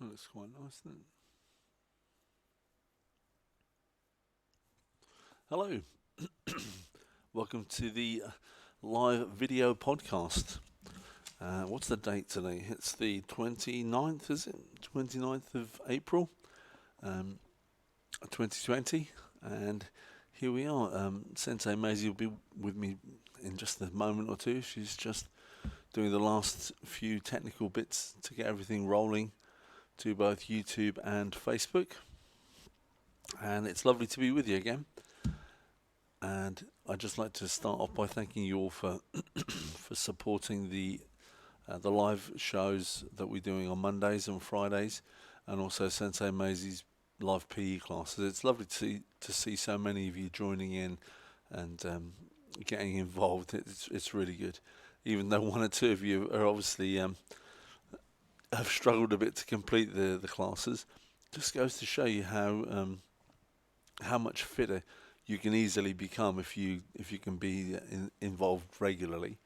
That looks quite nice, doesn't it? Hello. Welcome to the live video podcast. What's the date today? It's the 29th, is it? 29th of April, 2020. And here we are. Sensei Maisie will be with me in just a moment or two. She's just doing the last few technical bits to get everything rolling to both YouTube and Facebook. And it's lovely to be with you again. And I'd just like to start off by thanking you all for for supporting the live shows that we're doing on Mondays and Fridays, and also Sensei Maisie's live PE classes. It's lovely to see so many of you joining in and getting involved. It's really good, even though one or two of you are obviously have struggled a bit to complete the classes. Just goes to show you how much fitter you can easily become if you can be involved regularly.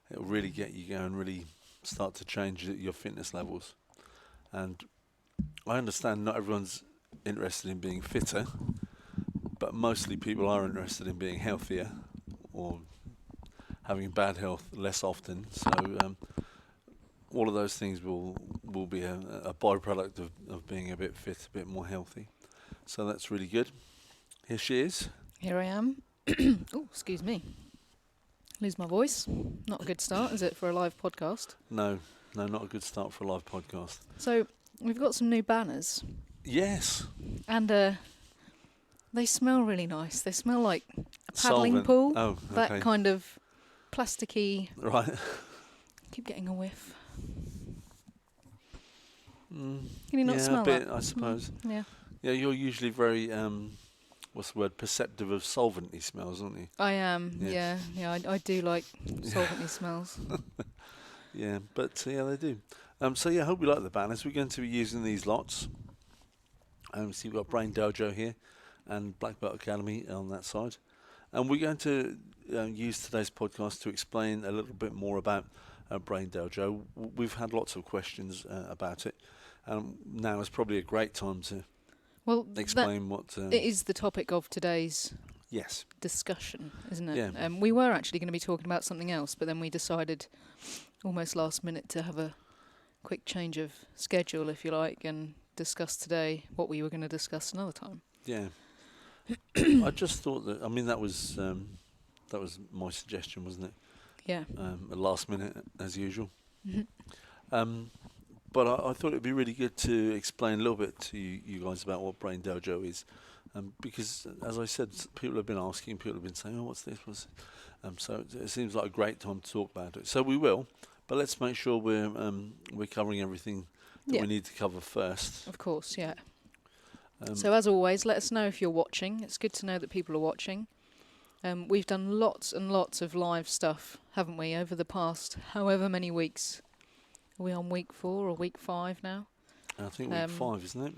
It'll really get you going, really start to change your fitness levels. And I understand not everyone's interested in being fitter, but mostly people are interested in being healthier or having bad health less often. So all of those things will be a byproduct of being a bit fit, a bit more healthy. So that's really good. Here she is. Here I am. Oh, excuse me. Lose my voice. Not a good start, is it, for a live podcast? No, not a good start for a live podcast. So, we've got some new banners. Yes. And they smell really nice. They smell like a paddling Solvent. pool. Oh, okay. That kind of plasticky... Right. Keep getting a whiff. Mm, Can you not smell a bit, that? I suppose. Yeah. Yeah, you're usually very, what's the word, perceptive of solventy smells, aren't you? I am, Yes. yeah. I do like solventy smells. Yeah, but yeah, they do. So yeah, I hope you like the banners. We're going to be using these lots. So you've got Brain Dojo here and Black Belt Academy on that side. And we're going to use today's podcast to explain a little bit more about Brain Dojo. We've had lots of questions about it. Now is probably a great time to explain what... it is the topic of today's yes. discussion, isn't it? Yeah. We were actually going to be talking about something else, but then we decided almost last minute to have a quick change of schedule, if you like, and discuss today what we were going to discuss another time. Yeah. I just thought that, I mean, that was my suggestion, wasn't it? Yeah. At last minute, as usual. Mm-hmm. But I thought it'd be really good to explain a little bit to you guys about what Brain Dojo is. Because, as I said, people have been asking, people have been saying, oh, what's this? So it seems like a great time to talk about it. So we will, but let's make sure we're covering everything that we need to cover first. Of course, yeah. So as always, let us know if you're watching. It's good to know that people are watching. We've done lots and lots of live stuff, haven't we, over the past however many weeks. Are we on week 4 or week 5 now? I think week 5, isn't it?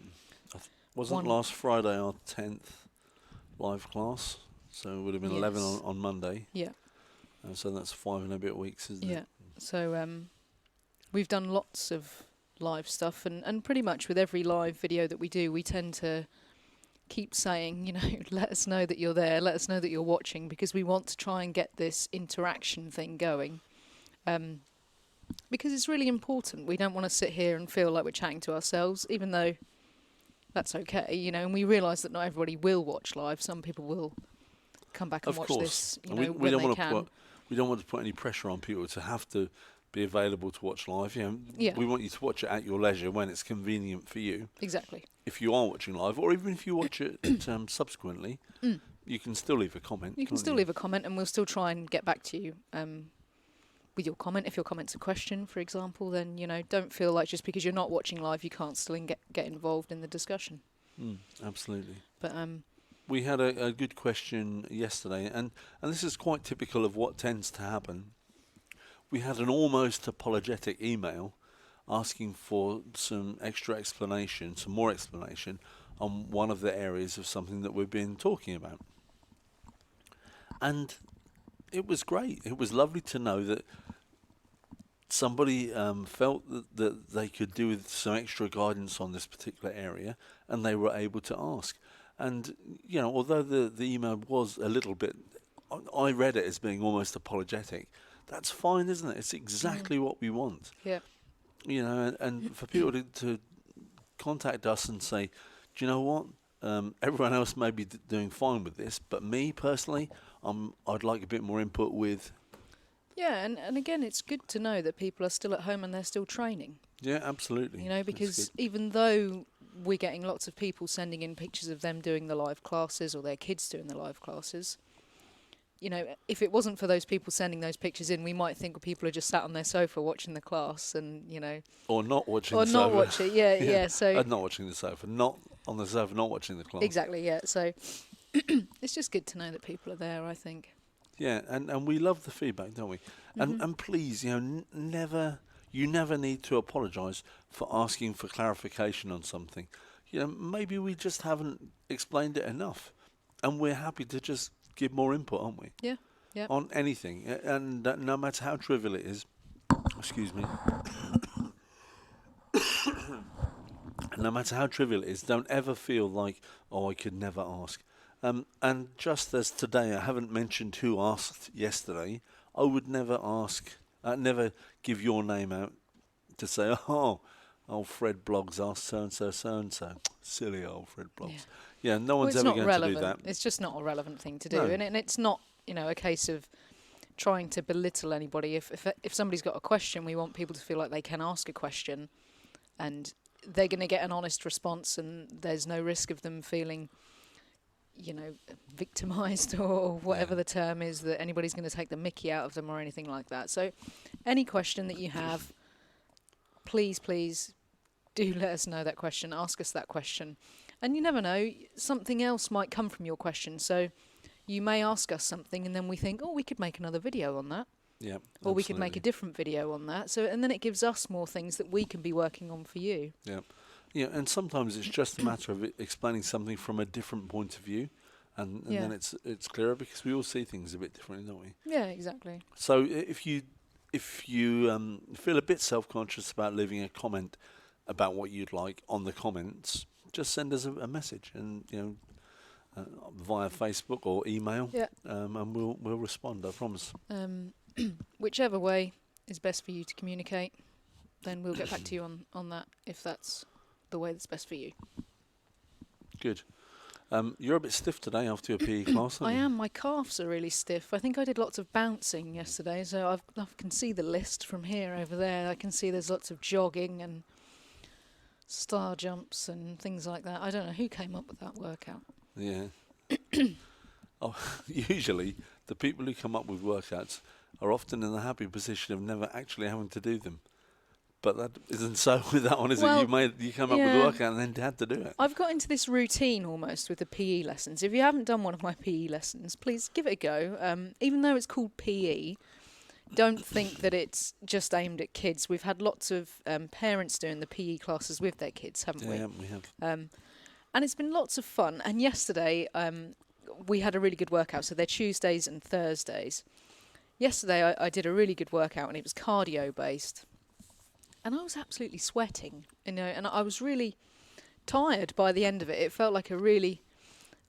Wasn't last Friday our 10th live class? So it would have been 11 on Monday. Yeah. So that's 5 and a bit weeks, isn't it? Yeah. So we've done lots of live stuff, and pretty much with every live video that we do, we tend to keep saying, let us know that you're there, let us know that you're watching, because we want to try and get this interaction thing going. Because it's really important. We don't want to sit here and feel like we're chatting to ourselves, even though that's okay, and we realise that not everybody will watch live. Some people will come back and watch this, we when don't they can. We don't want to put any pressure on people to have to be available to watch live. Yeah. We want you to watch it at your leisure when it's convenient for you. Exactly. If you are watching live, or even if you watch it subsequently, you can still leave a comment. You can still leave a comment, and we'll still try and get back to you with your comment. If your comment's a question, for example, then don't feel like just because you're not watching live, you can't still get involved in the discussion. Absolutely. But we had a good question yesterday, and this is quite typical of what tends to happen. We had an almost apologetic email asking for some extra explanation, some more explanation on one of the areas of something that we've been talking about. And it was great. It was lovely to know that somebody felt that they could do with some extra guidance on this particular area, and they were able to ask. And although the email was a little bit, I read it as being almost apologetic. That's fine, isn't it? It's exactly what we want. Yeah. And for people to contact us and say, do you know what? Everyone else may be doing fine with this, but me personally, I'd like a bit more input with. Yeah, and again, it's good to know that people are still at home and they're still training. Yeah, absolutely. Because even though we're getting lots of people sending in pictures of them doing the live classes or their kids doing the live classes, if it wasn't for those people sending those pictures in, we might think people are just sat on their sofa watching the class and, Or not watching or the not sofa. watching, yeah. So not watching the sofa, not on the sofa, not watching the class. Exactly, yeah. So it's just good to know that people are there, I think. Yeah, and we love the feedback, don't we? Mm-hmm. And please, never need to apologise for asking for clarification on something. Maybe we just haven't explained it enough, and we're happy to just give more input, aren't we? Yeah, yeah. On anything, and no matter how trivial it is, excuse me. No matter how trivial it is, don't ever feel like, I could never ask. And just as today, I haven't mentioned who asked yesterday, I would never never give your name out to say, old Fred Bloggs asked so-and-so, so-and-so. Silly old Fred Bloggs. Yeah, no one's ever going to do that. It's just not a relevant thing to do. No. And it's not, a case of trying to belittle anybody. If somebody's got a question, we want people to feel like they can ask a question and they're going to get an honest response and there's no risk of them feeling victimised or whatever the term is, that anybody's going to take the mickey out of them or anything like that. So any question that you have, please do let us know that question. Ask us that question. And you never know, something else might come from your question. So you may ask us something and then we think, we could make another video on that. Yeah, or absolutely. we could make a different video on that. And then it gives us more things that we can be working on for you. Yeah. Yeah, and sometimes it's just a matter of explaining something from a different point of view, and then it's clearer because we all see things a bit differently, don't we? Yeah, exactly. So if you feel a bit self-conscious about leaving a comment about what you'd like on the comments, just send us a message, and via Facebook or email, and we'll respond. I promise. Whichever way is best for you to communicate, then we'll get back to you on that if that's the way that's best for you. Good. You're a bit stiff today after your PE class, aren't I you? am. My calves are really stiff. I think I did lots of bouncing yesterday, so I can see the list from here over there. I can see there's lots of jogging and star jumps and things like that. I don't know who came up with that workout. Yeah. Usually the people who come up with workouts are often in the happy position of never actually having to do them. But that isn't so with that one, is it? You came up with a workout and then had to do it. I've got into this routine almost with the PE lessons. If you haven't done one of my PE lessons, please give it a go. Even though it's called PE, don't think that it's just aimed at kids. We've had lots of parents doing the PE classes with their kids, haven't we? Yeah, we have. And it's been lots of fun. And yesterday we had a really good workout. So they're Tuesdays and Thursdays. Yesterday I did a really good workout and it was cardio based. And I was absolutely sweating, and I was really tired by the end of it. It felt like a really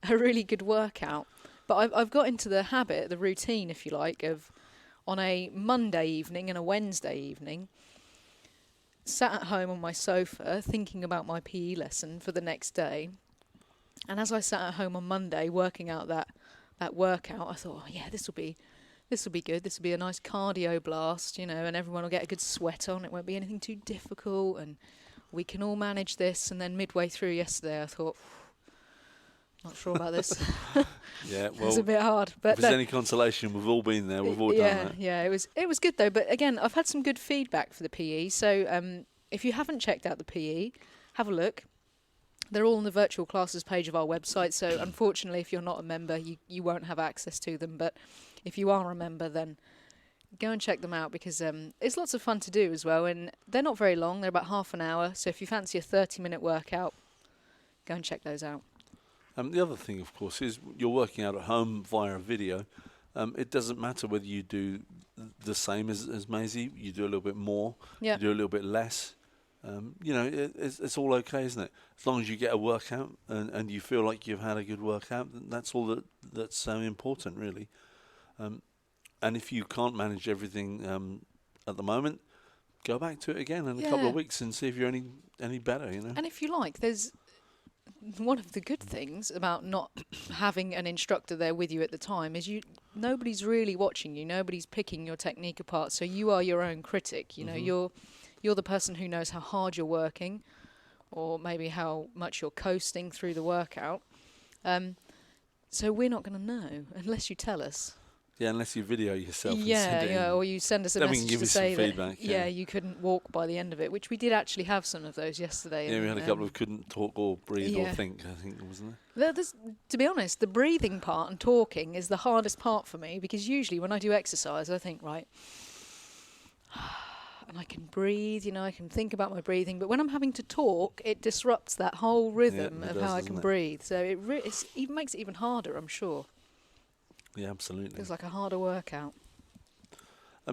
good workout. But I've got into the habit, the routine, if you like, of on a Monday evening and a Wednesday evening, sat at home on my sofa thinking about my PE lesson for the next day. And as I sat at home on Monday working out that workout, I thought, this will be good. This will be a nice cardio blast, and everyone will get a good sweat on. It won't be anything too difficult, and we can all manage this. And then midway through yesterday, I thought, not sure about this. Yeah, well, it's a bit hard. But if there's any consolation, we've all been there. We've all done that. Yeah, it was good though. But again, I've had some good feedback for the PE. So if you haven't checked out the PE, have a look. They're all on the virtual classes page of our website. So unfortunately, if you're not a member, you won't have access to them. But if you are a member, then go and check them out because it's lots of fun to do as well. And they're not very long. They're about half an hour. So if you fancy a 30-minute workout, go and check those out. The other thing, of course, is you're working out at home via a video. It doesn't matter whether you do the same as Maisie, you do a little bit more, Yeah. you do a little bit less. It's all okay, isn't it? As long as you get a workout and you feel like you've had a good workout, then that's all that's so important, really. And if you can't manage everything at the moment, go back to it again in a couple of weeks and see if you're any better, And if you like, there's one of the good things about not having an instructor there with you at the time is nobody's really watching you, nobody's picking your technique apart, so you are your own critic. You're the person who knows how hard you're working, or maybe how much you're coasting through the workout. So we're not going to know unless you tell us. Yeah, unless you video yourself and send it in. Or you send us a Then we message can give to you some say that feedback, you couldn't walk by the end of it, which we did actually have some of those yesterday. Yeah, we had a couple of couldn't talk or breathe or think, I think, wasn't there? To be honest, the breathing part and talking is the hardest part for me, because usually when I do exercise, I think, right, and I can breathe, I can think about my breathing, but when I'm having to talk, it disrupts that whole rhythm of how I can breathe. So it even makes it even harder, I'm sure. Yeah, absolutely. Feels like a harder workout.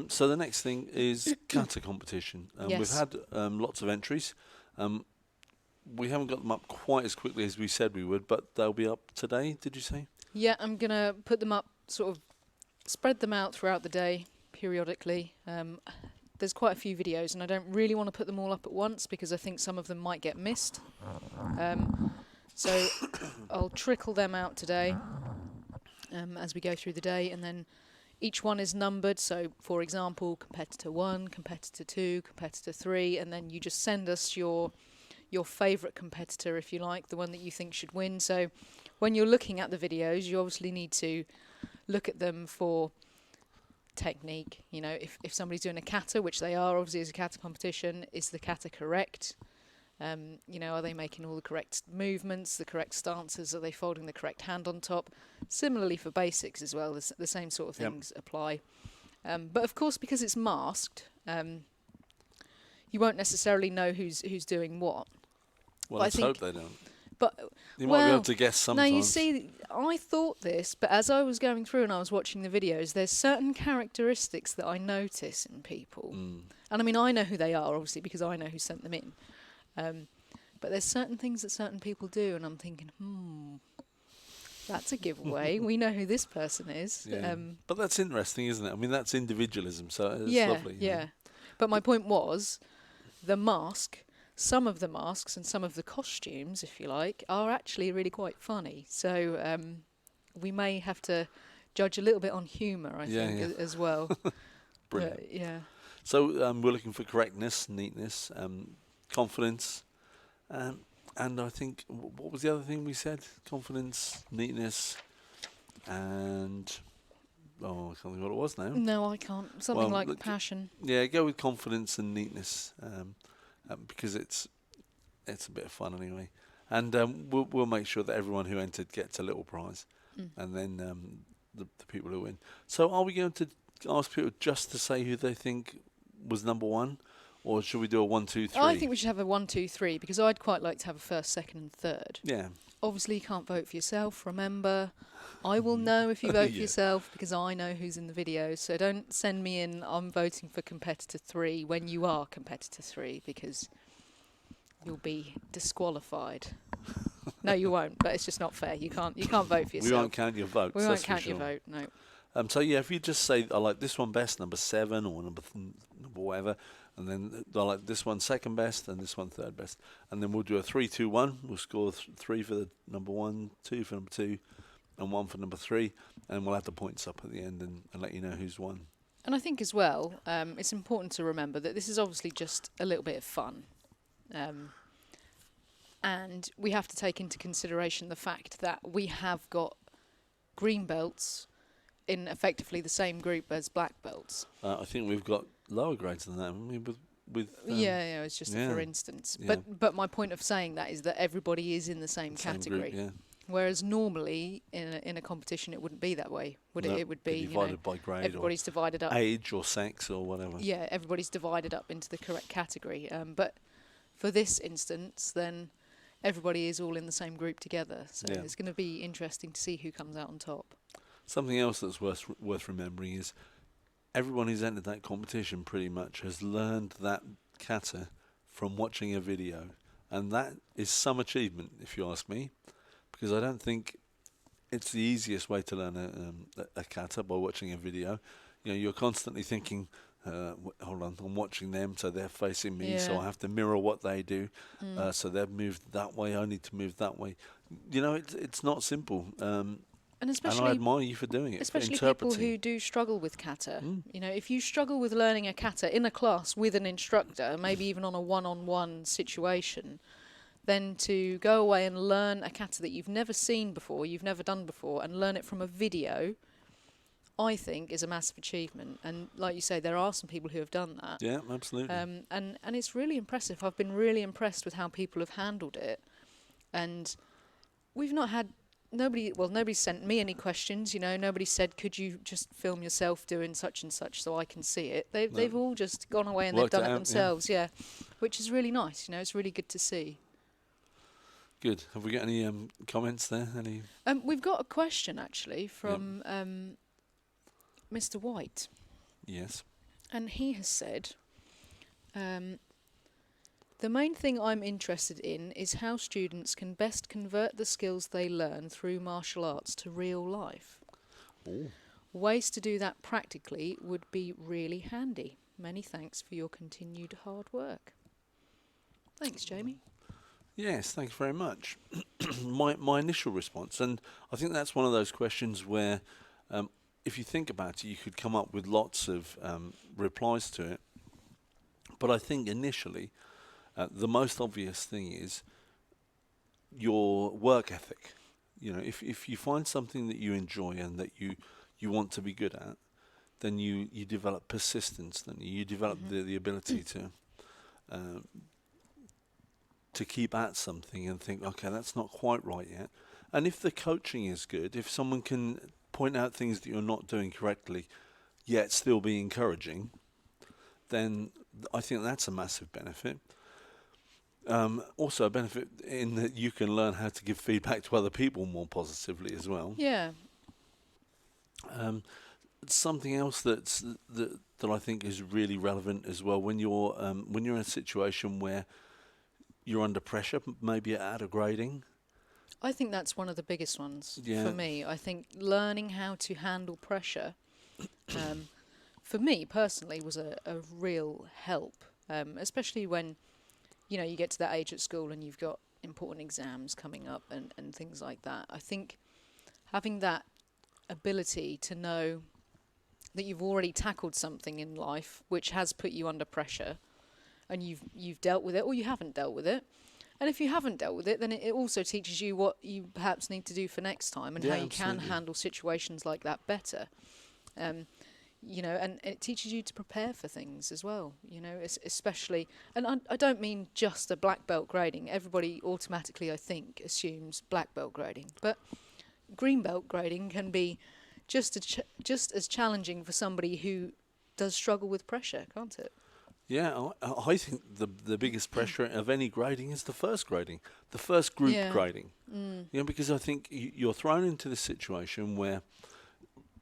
So the next thing is kata competition. Yes. We've had lots of entries. We haven't got them up quite as quickly as we said we would, but they'll be up today, did you say? Yeah, I'm going to put them up, sort of spread them out throughout the day periodically. There's quite a few videos, and I don't really want to put them all up at once because I think some of them might get missed. So I'll trickle them out today as we go through the day, and then each one is numbered. So, for example, competitor 1, competitor 2, competitor 3, and then you just send us your favourite competitor, if you like, the one that you think should win. So when you're looking at the videos, you obviously need to look at them for technique. If somebody's doing a kata, which they are, obviously it's a kata competition, is the kata correct? Are they making all the correct movements, the correct stances? Are they folding the correct hand on top? Similarly for basics as well, the same sort of things apply. But of course, because it's masked, you won't necessarily know who's doing what. Well, let's hope they don't. But you might be able to guess sometimes. Now, you see, I thought this, but as I was going through and I was watching the videos, there's certain characteristics that I notice in people. And I mean, I know who they are, obviously, because I know who sent them in. But there's certain things that certain people do, and I'm thinking, that's a giveaway. We know who this person is. Yeah. But that's interesting, isn't it? I mean, that's individualism, so it's lovely. Yeah. But my point was, some of the masks and some of the costumes, if you like, are actually really quite funny. So we may have to judge a little bit on humour, I think, as well. Brilliant. Yeah. So we're looking for correctness, neatness, confidence, and I think, what was the other thing we said? Confidence, neatness, and I can't think what it was now. No, I can't. Something like passion. Yeah, go with confidence and neatness, because it's a bit of fun anyway, and we'll make sure that everyone who entered gets a little prize, and then the people who win. So are we going to ask people just to say who they think was number one? Or should we do a 1, 2, 3? I think we should have a 1, 2, 3 because I'd quite like to have a first, second, and third. Yeah. Obviously, you can't vote for yourself. Remember, I will know if you vote for yourself because I know who's in the video. So don't send me in. I'm voting for competitor 3 when you are competitor 3 because you'll be disqualified. No, you won't. But it's just not fair. You can't vote for yourself. We won't count your votes. We won't count your vote. No. So yeah, if you just say I like this one best, number 7 or number whatever. And then I like this one second best and this one third best. And then we'll do a 3, 2, 1. We'll score 3 for the number 1, 2 for number 2, and 1 for number 3. And we'll add the points up at the end and let you know who's won. And I think as well, it's important to remember that this is obviously just a little bit of fun. And we have to take into consideration the fact that we have got green belts in effectively the same group as black belts. I think we've got lower grades than that, haven't we? With it's just for instance. Yeah. But my point of saying that is that everybody is in the same category. Group, Whereas normally in a competition it wouldn't be that way, would it? It would be divided by grade, everybody's divided up, age or sex or whatever. Yeah, everybody's divided up into the correct category. But for this instance, then everybody is all in the same group together. So it's going to be interesting to see who comes out on top. Something else that's worth remembering is everyone who's entered that competition pretty much has learned that kata from watching a video, and that is some achievement, if you ask me, because I don't think it's the easiest way to learn a kata by watching a video. You know, you're constantly thinking, hold on, I'm watching them, so they're facing me, so I have to mirror what they do. So they've moved that way, I need to move that way. You know, it's not simple. And especially, and I admire you for doing it, especially for people interpreting. who do struggle with kata. You know, if you struggle with learning a kata in a class with an instructor, maybe even on a one-on-one situation, then to go away and learn a kata that you've never seen before, you've never done before, and learn it from a video, I think is a massive achievement. And like you say, there are some people who have done that. Yeah, absolutely. And it's really impressive. I've been really impressed with how people have handled it. And we've not had nobody sent me any questions, you know, nobody said, could you just film yourself doing such and such so I can see it. They've all just gone away and Worked they've done it it out, themselves, yeah. Which is really nice, you know, it's really good to see. Good. Have we got any comments there? Any? We've got a question actually from Mr. White. Yes. And he has said, the main thing I'm interested in is how students can best convert the skills they learn through martial arts to real life. Ooh. Ways to do that practically would be really handy. Many thanks for your continued hard work. Thanks, Jamie. Yes, thanks very much. My initial response, and I think that's one of those questions where if you think about it, you could come up with lots of replies to it. But I think initially, the most obvious thing is your work ethic. You know, if you find something that you enjoy and that you want to be good at, then you develop persistence, then you develop the ability to keep at something and think, okay, that's not quite right yet. And if the coaching is good, if someone can point out things that you're not doing correctly, yet still be encouraging, then I think that's a massive benefit. Also a benefit in that you can learn how to give feedback to other people more positively as well. Yeah. Something else that I think is really relevant as well when you're in a situation where you're under pressure, maybe at a grading. I think that's one of the biggest ones Yeah. for me. I think learning how to handle pressure, for me personally, was a real help, especially when, you know, you get to that age at school and you've got important exams coming up and things like that. I think having that ability to know that you've already tackled something in life which has put you under pressure and you've dealt with it or you haven't dealt with it. And if you haven't dealt with it, then it also teaches you what you perhaps need to do for next time and how you can handle situations like that better. You know, and it teaches you to prepare for things as well, you know, especially, and I don't mean just a black belt grading. Everybody automatically, I think, assumes black belt grading, but green belt grading can be just as challenging for somebody who does struggle with pressure, can't it? Yeah, I think the biggest pressure of any grading is the first grading, the first group grading. You know, because I think you're thrown into this situation where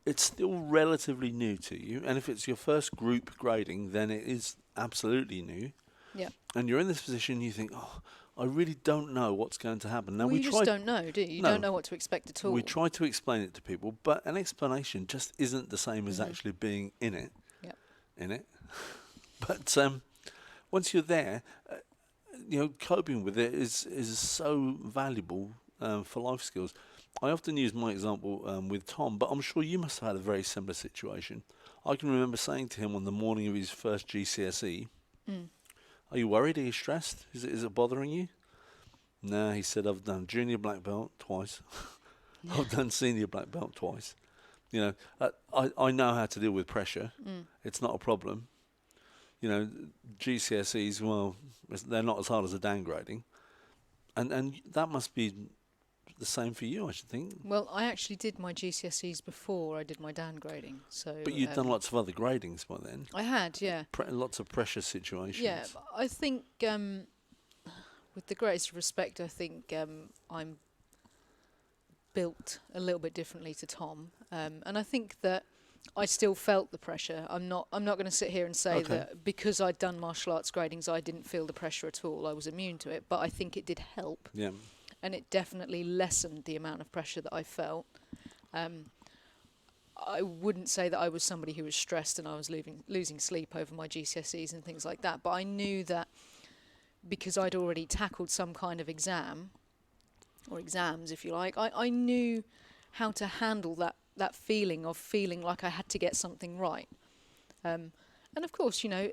it's still relatively new to you, and if it's your first group grading, then it is absolutely new. Yeah. And you're in this position, you think, oh, I really don't know what's going to happen. Now well, you just don't know, do you? You don't know what to expect at all. We try to explain it to people, but an explanation just isn't the same as actually being in it. Yep. In it. But once you're there, you know, coping with it is so valuable for life skills. I often use my example with Tom, but I'm sure you must have had a very similar situation. I can remember saying to him on the morning of his first GCSE, are you worried? Are you stressed? Is it bothering you? No, he said, I've done junior black belt twice. I've done senior black belt twice. You know, I know how to deal with pressure. It's not a problem. You know, GCSEs, well, they're not as hard as a downgrading. And that must be the same for you, I should think. Well, I actually did my GCSEs before I did my downgrading. So. But you'd done lots of other gradings by then. I had, yeah. Lots of pressure situations. Yeah, I think, with the greatest respect, I think I'm built a little bit differently to Tom, and I think that I still felt the pressure. I'm not going to sit here and say that because I'd done martial arts gradings, I didn't feel the pressure at all. I was immune to it, but I think it did help. Yeah. And it definitely lessened the amount of pressure that I felt. I wouldn't say that I was somebody who was stressed and I was losing sleep over my GCSEs and things like that, but I knew that because I'd already tackled some kind of exam, or exams if you like, I knew how to handle that feeling of feeling like I had to get something right. And of course, you know,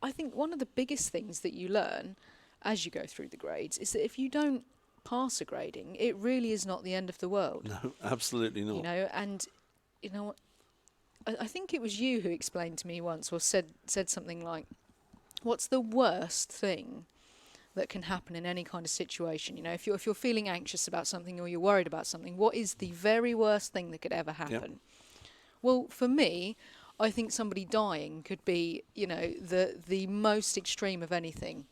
I think one of the biggest things that you learn as you go through the grades is that if you don't pass a grading, it really is not the end of the world. No, absolutely not. You know, and you know, I think it was you who explained to me once, or said something like, "What's the worst thing that can happen in any kind of situation? You know, if you're feeling anxious about something or you're worried about something, what is the very worst thing that could ever happen?" Yep. Well, for me, I think somebody dying could be, you know, the most extreme of anything.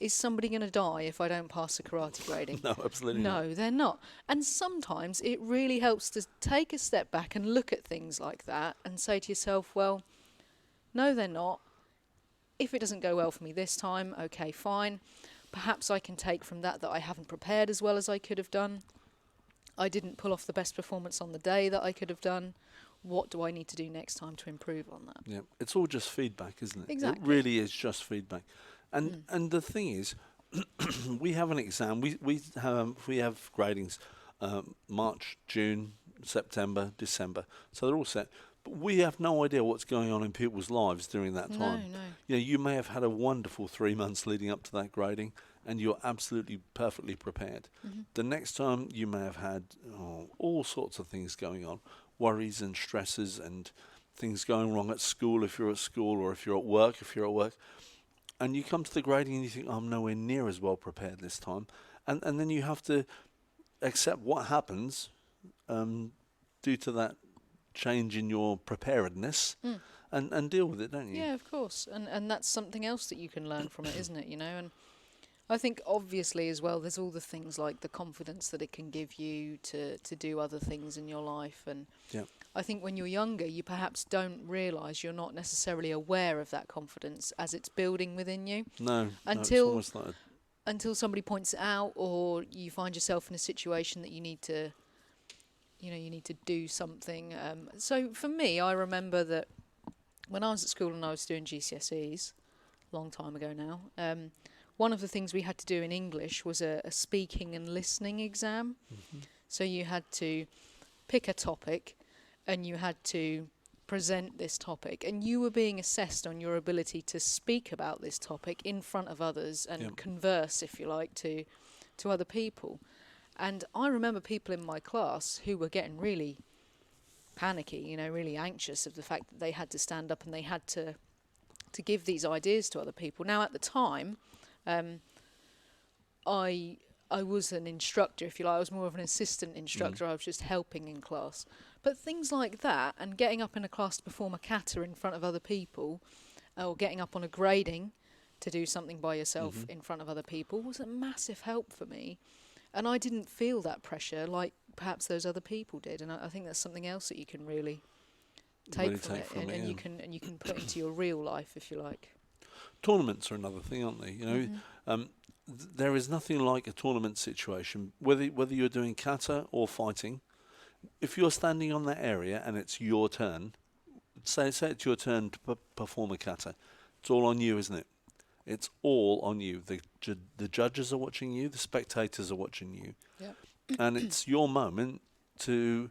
Is somebody going to die if I don't pass a karate grading? No, absolutely not. No, they're not. And sometimes it really helps to take a step back and look at things like that and say to yourself, well, no, they're not. If it doesn't go well for me this time, okay, fine. Perhaps I can take from that I haven't prepared as well as I could have done. I didn't pull off the best performance on the day that I could have done. What do I need to do next time to improve on that? Yeah, it's all just feedback, isn't it? Exactly. It really is just feedback. And the thing is, we have an exam. We have gradings, March, June, September, December. So they're all set. But we have no idea what's going on in people's lives during that time. No. You know, you may have had a wonderful 3 months leading up to that grading, and you're absolutely perfectly prepared. Mm-hmm. The next time you may have had all sorts of things going on, worries and stresses and things going wrong at school if you're at school, or if you're at work if you're at work. And you come to the grading and you think, I'm nowhere near as well prepared this time. And then you have to accept what happens due to that change in your preparedness and deal with it, don't you? Yeah, of course. And that's something else that you can learn from it, isn't it? You know, and I think obviously as well, there's all the things like the confidence that it can give you to do other things in your life. And yeah. I think when you're younger, you perhaps don't realise, you're not necessarily aware of that confidence as it's building within you. No, until it's almost like until somebody points it out, or you find yourself in a situation that you need to do something. So for me, I remember that when I was at school and I was doing GCSEs, a long time ago now, one of the things we had to do in English was a speaking and listening exam. Mm-hmm. So you had to pick a topic and you had to present this topic, and you were being assessed on your ability to speak about this topic in front of others and converse, if you like, to other people. And I remember people in my class who were getting really panicky, you know, really anxious of the fact that they had to stand up and they had to give these ideas to other people. Now, at the time, I was an instructor, if you like. I was more of an assistant instructor. I was just helping in class. But things like that, and getting up in a class to perform a kata in front of other people, or getting up on a grading to do something by yourself in front of other people, was a massive help for me. And I didn't feel that pressure like perhaps those other people did. And I think that's something else that you can really take from it, and you can put into your real life, if you like. Tournaments are another thing, aren't they? You know, there is nothing like a tournament situation, whether you're doing kata or fighting. If you're standing on that area and it's your turn, say it's your turn to perform a kata, it's all on you, isn't it? It's all on you. The judges are watching you, the spectators are watching you. Yep. And it's your moment to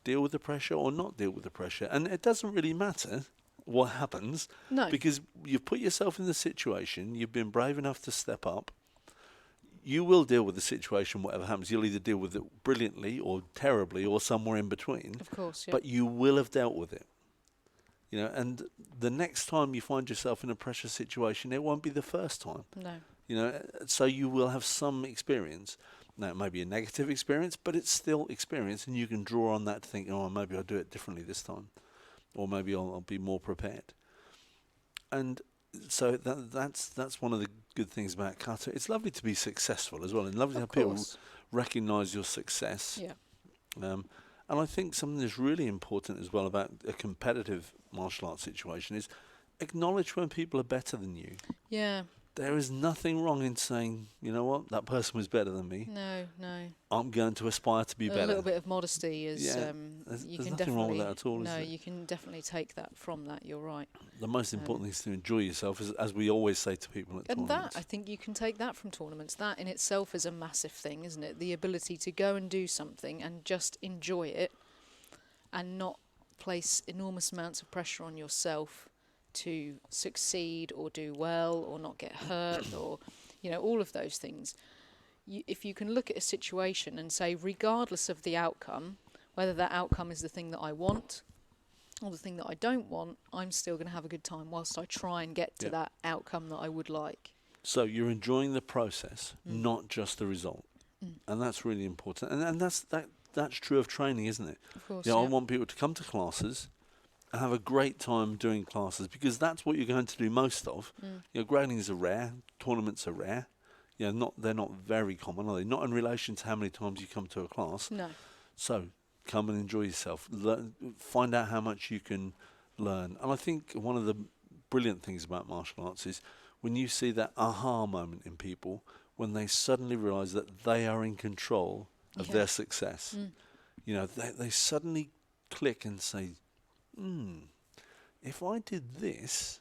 deal with the pressure or not deal with the pressure. And it doesn't really matter what happens. No. Because you've put yourself in the situation, you've been brave enough to step up. You will deal with the situation, whatever happens. You'll either deal with it brilliantly or terribly or somewhere in between. Of course, yeah. But you will have dealt with it. You know, and the next time you find yourself in a pressure situation, it won't be the first time. No. You know, so you will have some experience. Now, it may be a negative experience, but it's still experience, and you can draw on that to think, oh, maybe I'll do it differently this time, or maybe I'll be more prepared. And so that's one of the good things about kata. It's lovely to be successful as well, and lovely to have people recognise your success. Yeah. And I think something that's really important as well about a competitive martial arts situation is acknowledge when people are better than you. Yeah. There is nothing wrong in saying, you know what, that person was better than me. No, no. I'm going to aspire to be better. A little bit of modesty is. Yeah, You there's can nothing wrong with definitely. that at all, No, is there? you can definitely take that from that. You're right. The most important thing is to enjoy yourself, as we always say to people at And tournaments. that, I think you can take that from tournaments. That in itself is a massive thing, isn't it? The ability to go and do something and just enjoy it and not place enormous amounts of pressure on yourself to succeed or do well or not get hurt or, all of those things. If you can look at a situation and say, regardless of the outcome, whether that outcome is the thing that I want or the thing that I don't want, I'm still going to have a good time whilst I try and get to that outcome that I would like. So you're enjoying the process, not just the result. And that's really important. And that's true of training, isn't it? Of course, I want people to come to classes and have a great time doing classes, because that's what you're going to do most of. Gradings are rare, tournaments are rare. They're not very common, are they? Not in relation to how many times you come to a class. No. So come and enjoy yourself. Find out how much you can learn. And I think one of the brilliant things about martial arts is when you see that aha moment in people, when they suddenly realise that they are in control of their success. They suddenly click and say, if I did this,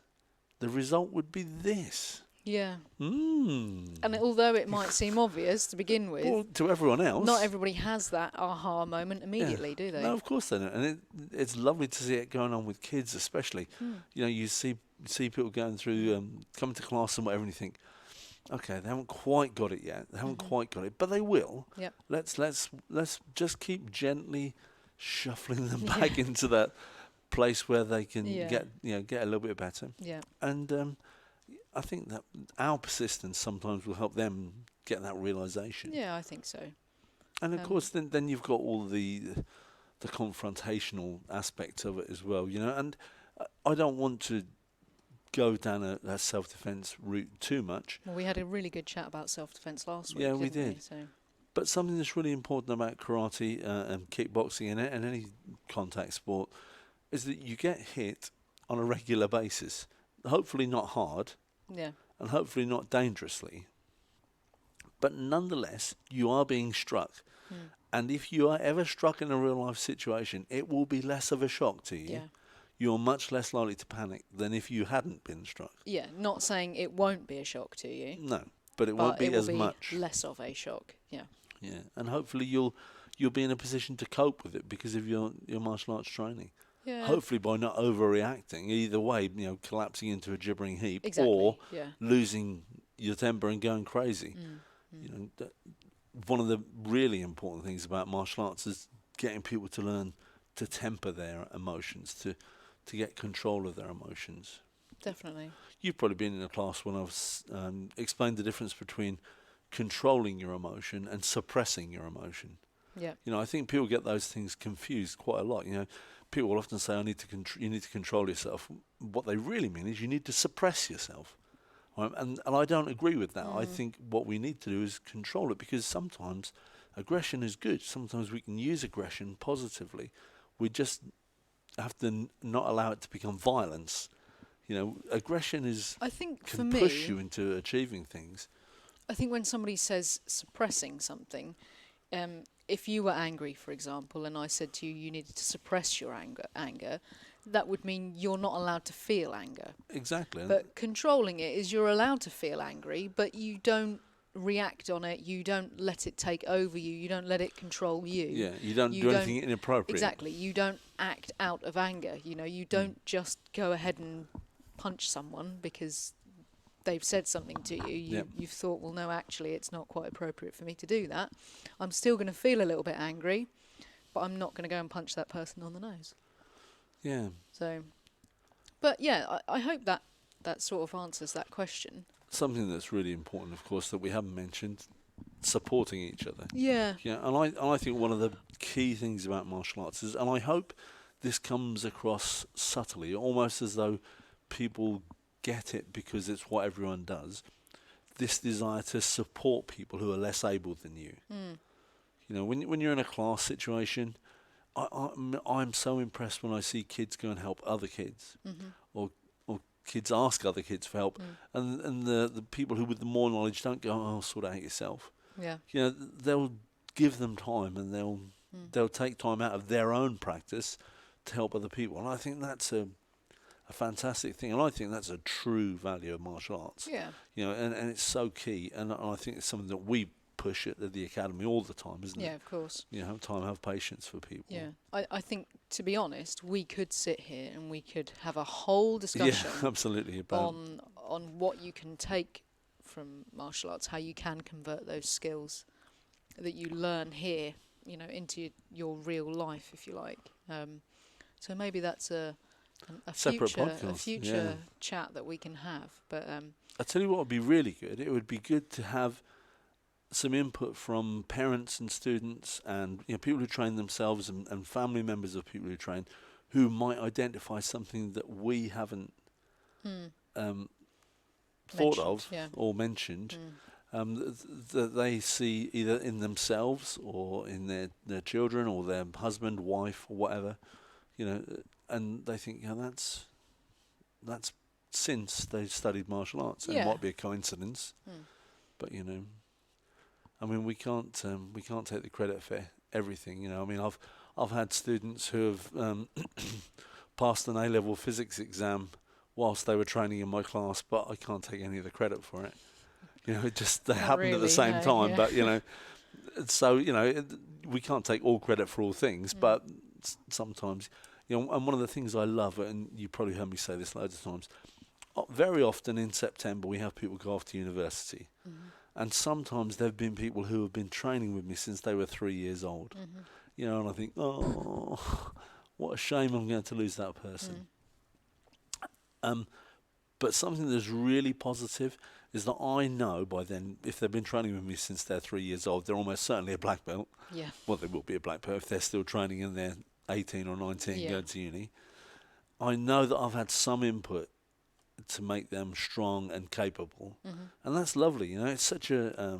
the result would be this. Yeah. And although it might seem obvious to begin with, well, to everyone else, not everybody has that aha moment immediately, do they? No, of course they don't. And it's lovely to see it going on with kids, especially. You see people going through, coming to class and whatever, and you think, okay, they haven't quite got it yet. They haven't quite got it, but they will. Yep. Let's just keep gently shuffling them back into that place where they can get a little bit better. Yeah. And I think that our persistence sometimes will help them get that realization. Yeah, I think so. And of course, then you've got all the confrontational aspect of it as well, And I don't want to go down a self-defense route too much. Well, we had a really good chat about self-defense last week. Yeah, we did. We? So. But something that's really important about karate and kickboxing and any contact sport is that you get hit on a regular basis. Hopefully not hard. Yeah. And hopefully not dangerously. But nonetheless, you are being struck. And if you are ever struck in a real life situation, it will be less of a shock to you. Yeah. You're much less likely to panic than if you hadn't been struck. Yeah, not saying it won't be a shock to you. No, but it won't be as much. Less of a shock. Yeah. Yeah, and hopefully you'll be in a position to cope with it because of your martial arts training. Yeah. Hopefully by not overreacting. Either way, collapsing into a gibbering heap or losing your temper and going crazy. One of the really important things about martial arts is getting people to learn to temper their emotions, to get control of their emotions. Definitely. You've probably been in a class when I've explained the difference between controlling your emotion and suppressing your emotion. Yeah. I think people get those things confused quite a lot. People will often say, you need to control yourself. What they really mean is you need to suppress yourself. Right? And I don't agree with that. I think what we need to do is control it, because sometimes aggression is good. Sometimes we can use aggression positively. We just have to not allow it to become violence. Aggression can push you into achieving things. I think when somebody says suppressing something, if you were angry, for example, and I said to you, you needed to suppress your anger, that would mean you're not allowed to feel anger. Exactly. But controlling it is you're allowed to feel angry, but you don't react on it, you don't let it take over you, you don't let it control you. Yeah, you don't do anything inappropriate. Exactly. You don't act out of anger. You don't just go ahead and punch someone because they've said something to you. You've thought, well, no, actually, it's not quite appropriate for me to do that. I'm still going to feel a little bit angry, but I'm not going to go and punch that person on the nose. Yeah. So, but yeah, I hope that sort of answers that question. Something that's really important, of course, that we haven't mentioned, supporting each other. Yeah. Yeah, and I think one of the key things about martial arts is, and I hope this comes across subtly, almost as though people get it because it's what everyone does, this desire to support people who are less able than you. You know, when you're in a class situation, I'm so impressed when I see kids go and help other kids, or kids ask other kids for help, and the people who with the more knowledge don't go, oh, sort it out yourself. Yeah. You know, they'll give them time, and they'll take time out of their own practice to help other people, and I think that's a fantastic thing, and I think that's a true value of martial arts. Yeah. You know, and it's so key, and I think it's something that we push at the academy all the time, isn't it? Yeah, of course. You know, have time, have patience for people. Yeah, I think, to be honest, we could sit here and we could have a whole discussion absolutely, about on what you can take from martial arts, how you can convert those skills that you learn here, you know, into your real life, if you like. So maybe that's a separate future podcast, chat that we can have. But I tell you what would be really good. It would be good to have some input from parents and students, and people who train themselves, and family members of people who train, who might identify something that we haven't thought of or mentioned, that they see either in themselves or in their children or their husband, wife, or whatever, and they think, that's since they studied martial arts. It might be a coincidence, but I mean, we can't take the credit for everything. I mean, I've had students who have passed an A-level physics exam whilst they were training in my class, but I can't take any of the credit for it. It just they happened at the same time. But so we can't take all credit for all things. But sometimes, and one of the things I love, and you probably heard me say this loads of times, very often in September we have people go off to university. And sometimes there have been people who have been training with me since they were 3 years old. And I think, oh, what a shame I'm going to lose that person. But something that's really positive is that I know by then, if they've been training with me since they're 3 years old, they're almost certainly a black belt. Yeah. Well, they will be a black belt if they're still training and they're 18 or 19 going to uni. I know that I've had some input to make them strong and capable, and that's lovely. It's such a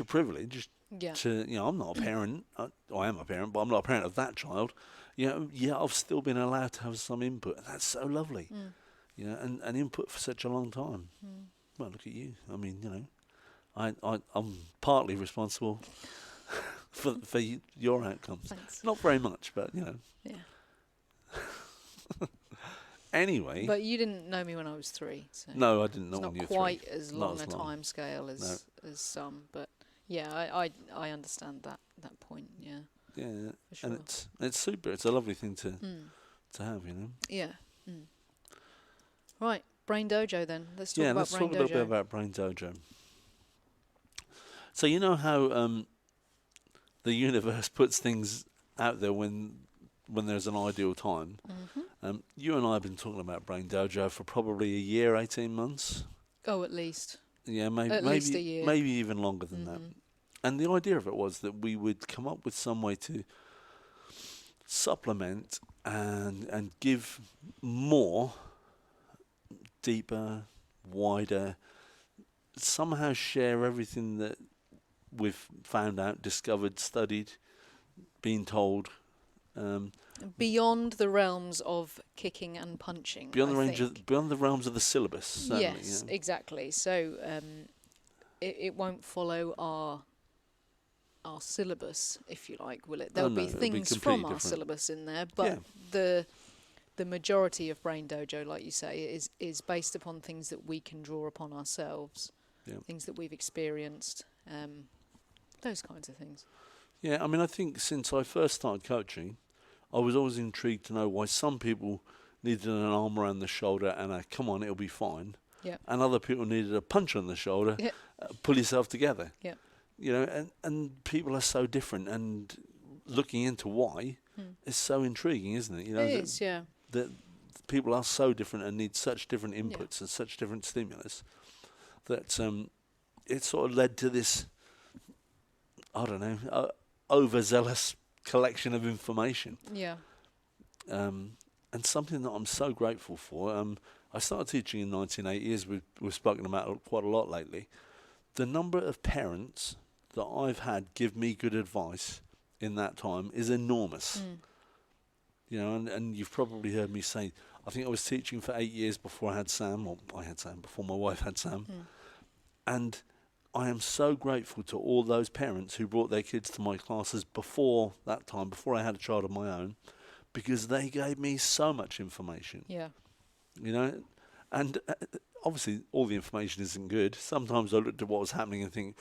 privilege to. I'm not a parent. I am a parent, but I'm not a parent of that child. I've still been allowed to have some input, and that's so lovely. And input for such a long time. Well, look at you. I mean, I'm partly responsible for your outcomes. Thanks. Not very much, but Yeah. Anyway. But you didn't know me when I was 3. So no, I didn't know when you were 3. Not quite as long a time scale as some, but I understand that point. Yeah. Yeah, for sure. and it's super. It's a lovely thing to have, Yeah. Right, Brain Dojo then. Let's talk about let's Brain talk Dojo. a little bit about Brain Dojo. So you know how the universe puts things out there when there's an ideal time. You and I have been talking about Brain Dojo for probably a year, 18 months. Oh, at least. Yeah, At least a year. Maybe even longer than that. And the idea of it was that we would come up with some way to supplement and give more, deeper, wider, somehow share everything that we've found out, discovered, studied, been told. Beyond the realms of kicking and punching. Beyond the realms of the syllabus. Certainly, yes, exactly. So it won't follow our syllabus, if you like, will it? There'll be things from our syllabus in there, but the majority of Brain Dojo, like you say, is based upon things that we can draw upon ourselves, things that we've experienced, those kinds of things. Yeah, I mean, I think since I first started coaching, I was always intrigued to know why some people needed an arm around the shoulder and a come on, it'll be fine. Yeah. And other people needed a punch on the shoulder, pull yourself together. Yeah. And people are so different, and looking into why is so intriguing, isn't it? It is, yeah. That people are so different and need such different inputs and such different stimulus that it sort of led to this, I don't know, overzealous collection of information. Yeah. And something that I'm so grateful for. I started teaching in 1980, as we've spoken about quite a lot lately. The number of parents that I've had give me good advice in that time is enormous. You know, and you've probably heard me say, I think I was teaching for 8 years before I had Sam, or I had Sam before my wife had Sam. And I am so grateful to all those parents who brought their kids to my classes before that time, before I had a child of my own, because they gave me so much information. Yeah. You know, and obviously all the information isn't good. Sometimes I looked at what was happening and think,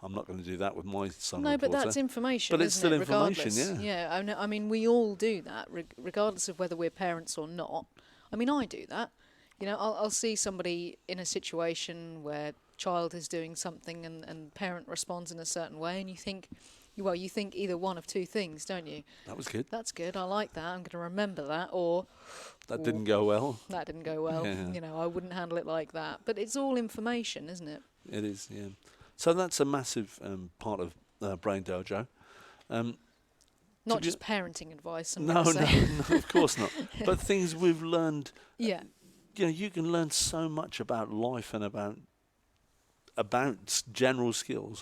I'm not going to do that with my son. No, but that's information. But it's isn't still it? information, Regardless. Yeah. I mean, we all do that, regardless of whether we're parents or not. I mean, I do that. You know, I'll see somebody in a situation where child is doing something and parent responds in a certain way, and you think, well, you think either one of two things, don't you? That was good. That's good. I like that. I'm going to remember that. Or that didn't go well. That didn't go well. Yeah. You know, I wouldn't handle it like that. But it's all information, isn't it? It is, yeah. So that's a massive part of Brain Dojo. Not just parenting advice. No, of course not. But things we've learned. Yeah. You know, you can learn so much about life and about general skills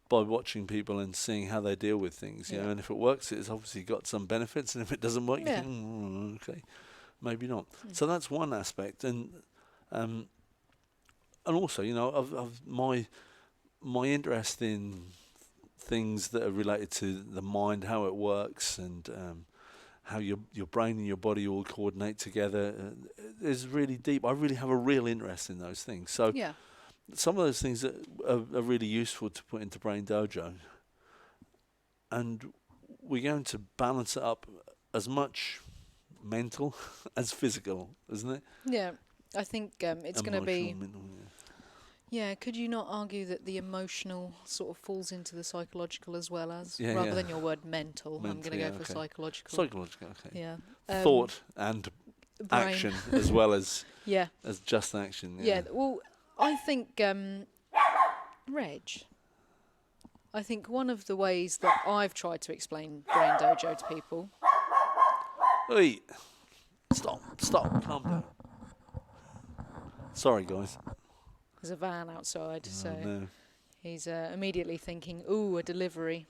by watching people and seeing how they deal with things. You know, and if it works, it's obviously got some benefits, and if it doesn't work, you think, okay, maybe not. So that's one aspect, and also, you know, of my interest in things that are related to the mind, how it works, and how your brain and your body all coordinate together is really deep. I really have a real interest in those things. So some of those things that are really useful to put into Brain Dojo, and we're going to balance it up as much mental as physical, isn't it? Yeah, I think it's going to be... Mental, yeah, could you not argue that the emotional sort of falls into the psychological as well as, rather than your word mental, I'm going to go for psychological. Psychological, okay. Yeah. Thought and brain. action as well as as just action. Yeah, well, I think, Reg, I think one of the ways that I've tried to explain Brain Dojo to people... Wait, stop, calm down. Sorry, guys. There's a van outside, so no. he's immediately thinking, ooh, a delivery.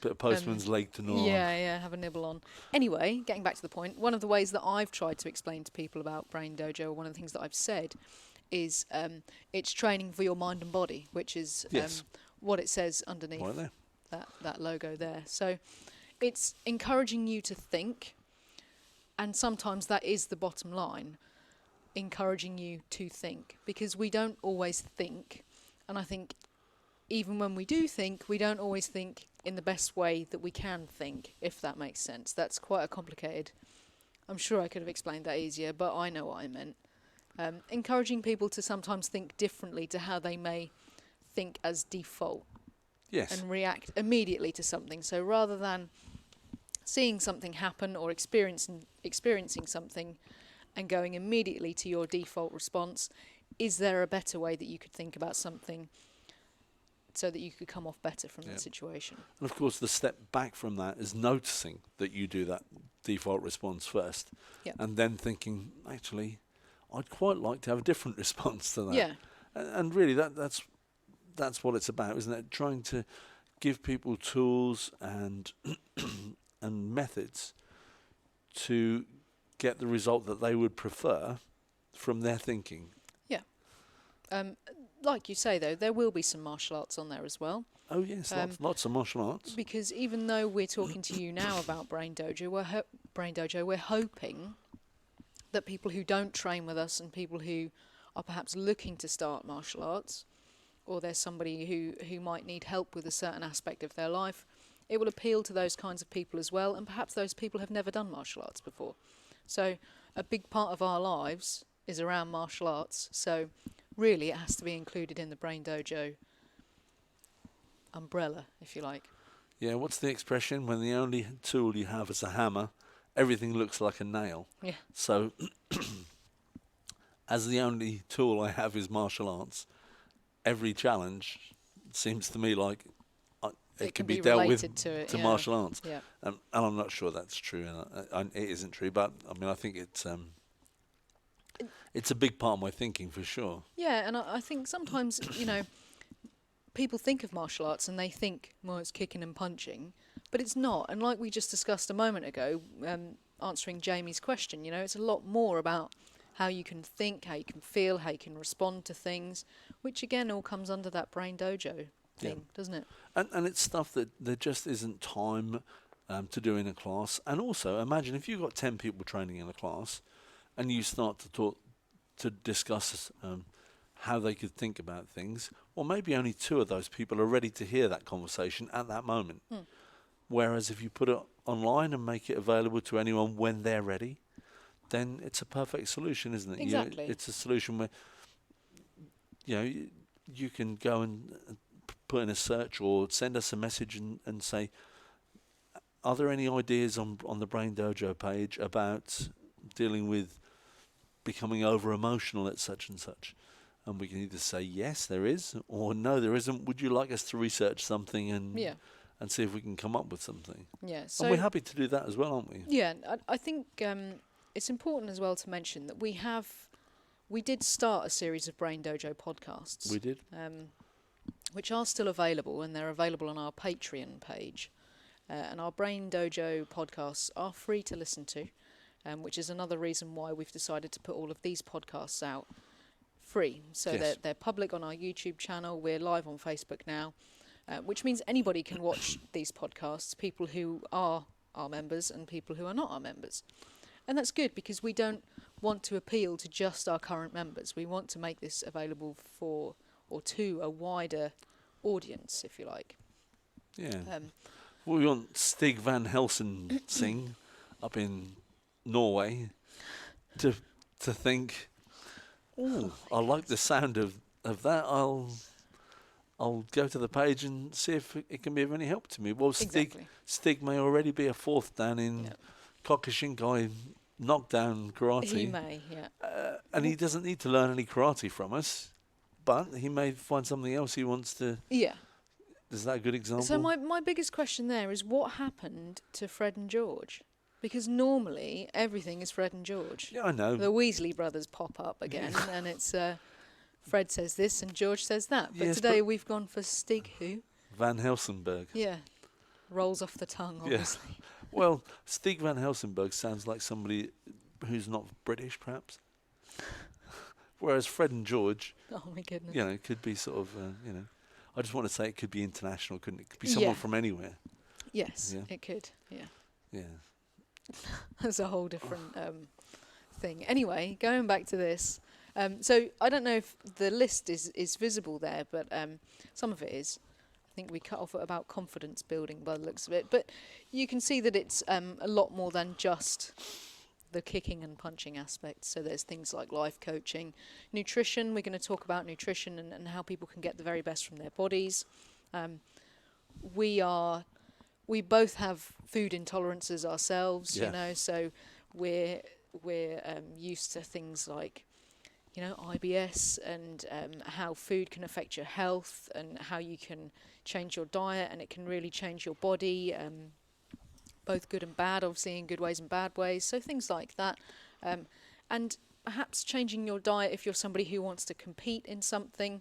Bit of postman's leg to gnaw on. Yeah, have a nibble on. Anyway, getting back to the point, one of the ways that I've tried to explain to people about Brain Dojo, one of the things that I've said, is it's training for your mind and body, which is what it says underneath that logo there. So it's encouraging you to think, and sometimes that is the bottom line, encouraging you to think, because we don't always think, and I think even when we do think, we don't always think in the best way that we can think, if that makes sense. That's quite a complicated... I'm sure I could have explained that easier, but I know what I meant. Encouraging people to sometimes think differently to how they may think as default. Yes. And react immediately to something. So rather than seeing something happen or experiencing something and going immediately to your default response, is there a better way that you could think about something so that you could come off better from that situation? And of course, the step back from that is noticing that you do that default response first, and then thinking, actually, I'd quite like to have a different response to that. Yeah. And really, that's what it's about, isn't it? Trying to give people tools and and methods to get the result that they would prefer from their thinking. Yeah. Like you say, though, there will be some martial arts on there as well. Oh, yes, lots of martial arts. Because even though we're talking to you now about Brain Dojo, we're hoping that people who don't train with us and people who are perhaps looking to start martial arts, or there's somebody who might need help with a certain aspect of their life, it will appeal to those kinds of people as well, and perhaps those people have never done martial arts before. So a big part of our lives is around martial arts, so really it has to be included in the Brain Dojo umbrella, if you like. Yeah, what's the expression? When the only tool you have is a hammer, everything looks like a nail. Yeah. So, as the only tool I have is martial arts, every challenge seems to me like it can be dealt with to martial arts. Yeah. And I'm not sure that's true, and it isn't true, but I mean, I think it's a big part of my thinking for sure. Yeah, and I think sometimes, people think of martial arts and they think, well, it's kicking and punching, but it's not. And like we just discussed a moment ago, answering Jamie's question, it's a lot more about how you can think, how you can feel, how you can respond to things, which again all comes under that Brain Dojo thing, doesn't it? And it's stuff that there just isn't time to do in a class. And also, imagine if you've got 10 people training in a class and you start to discuss how they could think about things, or maybe only 2 of those people are ready to hear that conversation at that moment. Whereas if you put it online and make it available to anyone when they're ready, then it's a perfect solution, isn't it? Exactly. It's a solution where you can go and put in a search or send us a message and say, are there any ideas on the Brain Dojo page about dealing with becoming over emotional at such and such? And we can either say yes, there is, or no, there isn't. Would you like us to research something and see if we can come up with something? Yeah. So and we're happy to do that as well, aren't we? Yeah, I think it's important as well to mention that we did start a series of Brain Dojo podcasts. We did. Which are still available, and they're available on our Patreon page. And our Brain Dojo podcasts are free to listen to, which is another reason why we've decided to put all of these podcasts out free. So they're public on our YouTube channel. We're live on Facebook now, which means anybody can watch these podcasts, people who are our members and people who are not our members. And that's good because we don't want to appeal to just our current members. We want to make this available to a wider audience, if you like. Yeah. We want Stig Van Helsing up in Norway to think, I like the sound of that. I'll go to the page and see if it can be of any help to me. Well, Stig may already be a 4th dan in Kokushinkai knockdown karate. He may, and he doesn't need to learn any karate from us, but he may find something else he wants to. Yeah. Is that a good example? So my biggest question there is what happened to Fred and George? Because normally everything is Fred and George. Yeah, I know. The Weasley brothers pop up again, and it's Fred says this and George says that. But today we've gone for Stig who? Van Helsingborg. Yeah. Rolls off the tongue, obviously. Yeah. Well, Stig Van Helsingborg sounds like somebody who's not British, perhaps. Whereas Fred and George, oh my goodness, it could be sort of, I just want to say it could be international, couldn't it? It could be someone from anywhere. Yes, it could. Yeah. Yeah. That's a whole different thing. Anyway, going back to this. So I don't know if the list is visible there, but some of it is. I think we cut off at about confidence building by the looks of it. But you can see that it's a lot more than just the kicking and punching aspect. So there's things like life coaching, nutrition. We're going to talk about nutrition and how people can get the very best from their bodies. We both have food intolerances ourselves, so we're used to things like, IBS and how food can affect your health and how you can change your diet and it can really change your body, both good and bad, obviously in good ways and bad ways. So things like that. And perhaps changing your diet if you're somebody who wants to compete in something,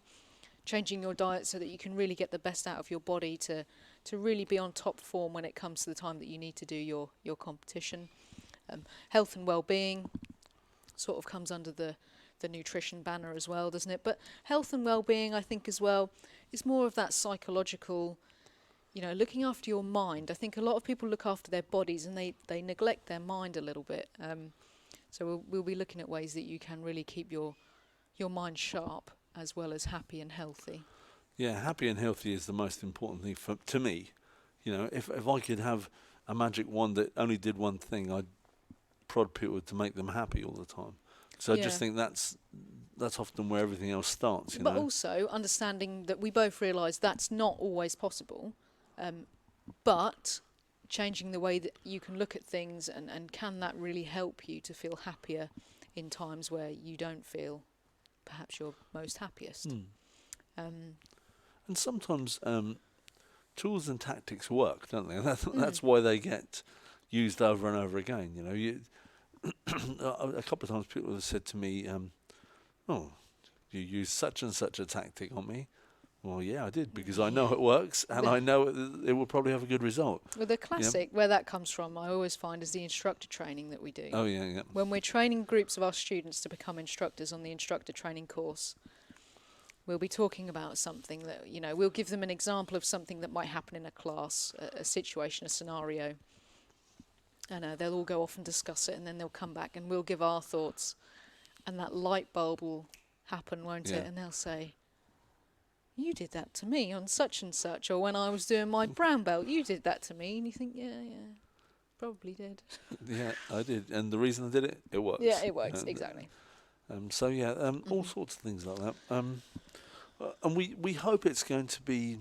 changing your diet so that you can really get the best out of your body to really be on top form when it comes to the time that you need to do your competition. Health and well-being sort of comes under the nutrition banner as well, doesn't it? But health and well-being, I think as well, is more of that psychological, looking after your mind. I think a lot of people look after their bodies and they neglect their mind a little bit. So we'll be looking at ways that you can really keep your mind sharp as well as happy and healthy. Yeah, happy and healthy is the most important thing to me. If I could have a magic wand that only did one thing, I'd prod people to make them happy all the time. So I just think that's often where everything else starts. But also understanding that we both realise that's not always possible, but changing the way that you can look at things and can that really help you to feel happier in times where you don't feel perhaps your most happiest. And sometimes tools and tactics work, don't they? That's why they get used over and over again. A couple of times people have said to me, you use such and such a tactic on me. Well, yeah, I did, because I know it works, and I know it will probably have a good result. Well, the classic, where that comes from, I always find, is the instructor training that we do. Oh, yeah. When we're training groups of our students to become instructors on the instructor training course, we'll be talking about something that, we'll give them an example of something that might happen in a class, a situation, a scenario. And they'll all go off and discuss it, and then they'll come back and we'll give our thoughts. And that light bulb will happen, won't it? And they'll say, you did that to me on such and such, or when I was doing my brown belt, you did that to me. And you think, yeah, probably did. Yeah, I did. And the reason I did it, it works. Yeah, it works, exactly. All sorts of things like that. And we hope it's going to be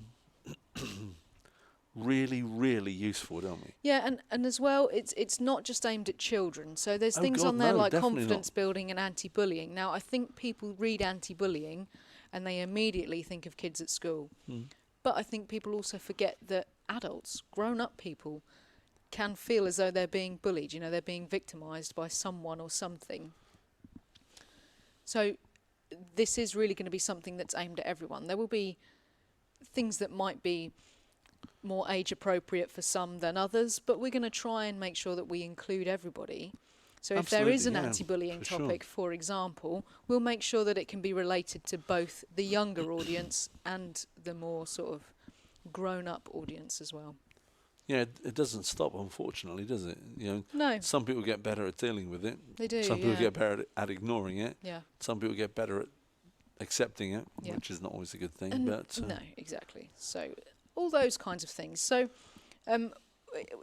really, really useful, don't we? Yeah, and as well, it's not just aimed at children. So there's things on there like confidence building and anti-bullying. Now, I think people read anti-bullying and they immediately think of kids at school. But I think people also forget that adults, grown-up people, can feel as though they're being bullied. They're being victimised by someone or something. So this is really going to be something that's aimed at everyone. There will be things that might be more age appropriate for some than others, but we're going to try and make sure that we include everybody. So if there is an anti-bullying topic, for example, we'll make sure that it can be related to both the younger audience and the more sort of grown-up audience as well. Yeah, it doesn't stop, unfortunately, does it? No. Some people get better at dealing with it. They do. Some people get better at ignoring it. Yeah. Some people get better at accepting it, which is not always a good thing. No, exactly. So all those kinds of things. So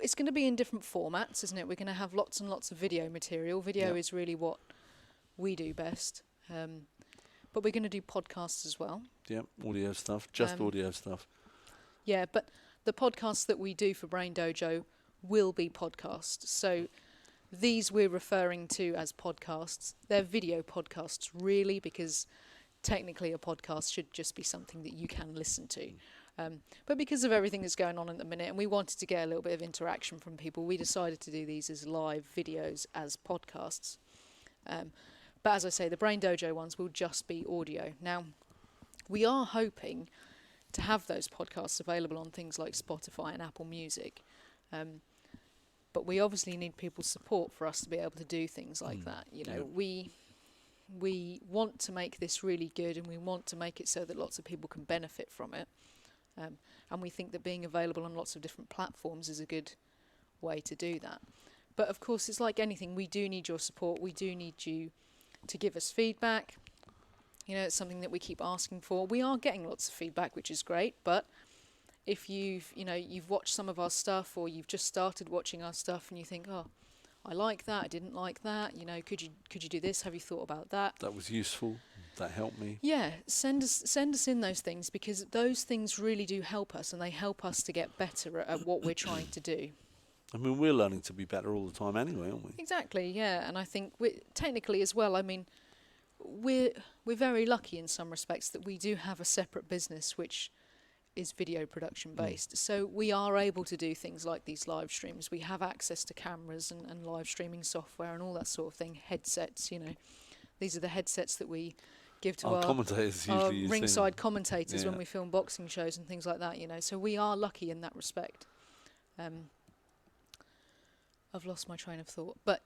it's going to be in different formats, isn't it? We're going to have lots and lots of video material. Video is really what we do best. But we're going to do podcasts as well. Yeah, audio stuff, just audio stuff. Yeah, but the podcasts that we do for Brain Dojo will be podcasts. So these we're referring to as podcasts. They're video podcasts, really, because technically a podcast should just be something that you can listen to. But because of everything that's going on at the minute, and we wanted to get a little bit of interaction from people, we decided to do these as live videos as podcasts. But as I say, the Brain Dojo ones will just be audio. Now, we are hoping to have those podcasts available on things like Spotify and Apple Music. But we obviously need people's support for us to be able to do things like that. We want to make this really good, and we want to make it so that lots of people can benefit from it. And we think that being available on lots of different platforms is a good way to do that. But of course, it's like anything. We do need your support. We do need you to give us feedback. It's something that we keep asking for. We are getting lots of feedback, which is great. But if you've watched some of our stuff, or you've just started watching our stuff, and you think, oh, I like that, I didn't like that, could you do this? Have you thought about that? That was useful. That helped me. Yeah, send us in those things, because those things really do help us, and they help us to get better at what we're trying to do. I mean, we're learning to be better all the time anyway, aren't we? Exactly, yeah. And I think technically as well, I mean, we're very lucky in some respects that we do have a separate business which is video production based. So we are able to do things like these live streams. We have access to cameras and live streaming software and all that sort of thing. Headsets, these are the headsets that we give to our commentators, our usually ringside commentators when we film boxing shows and things like that. So we are lucky in that respect. I've lost my train of thought, but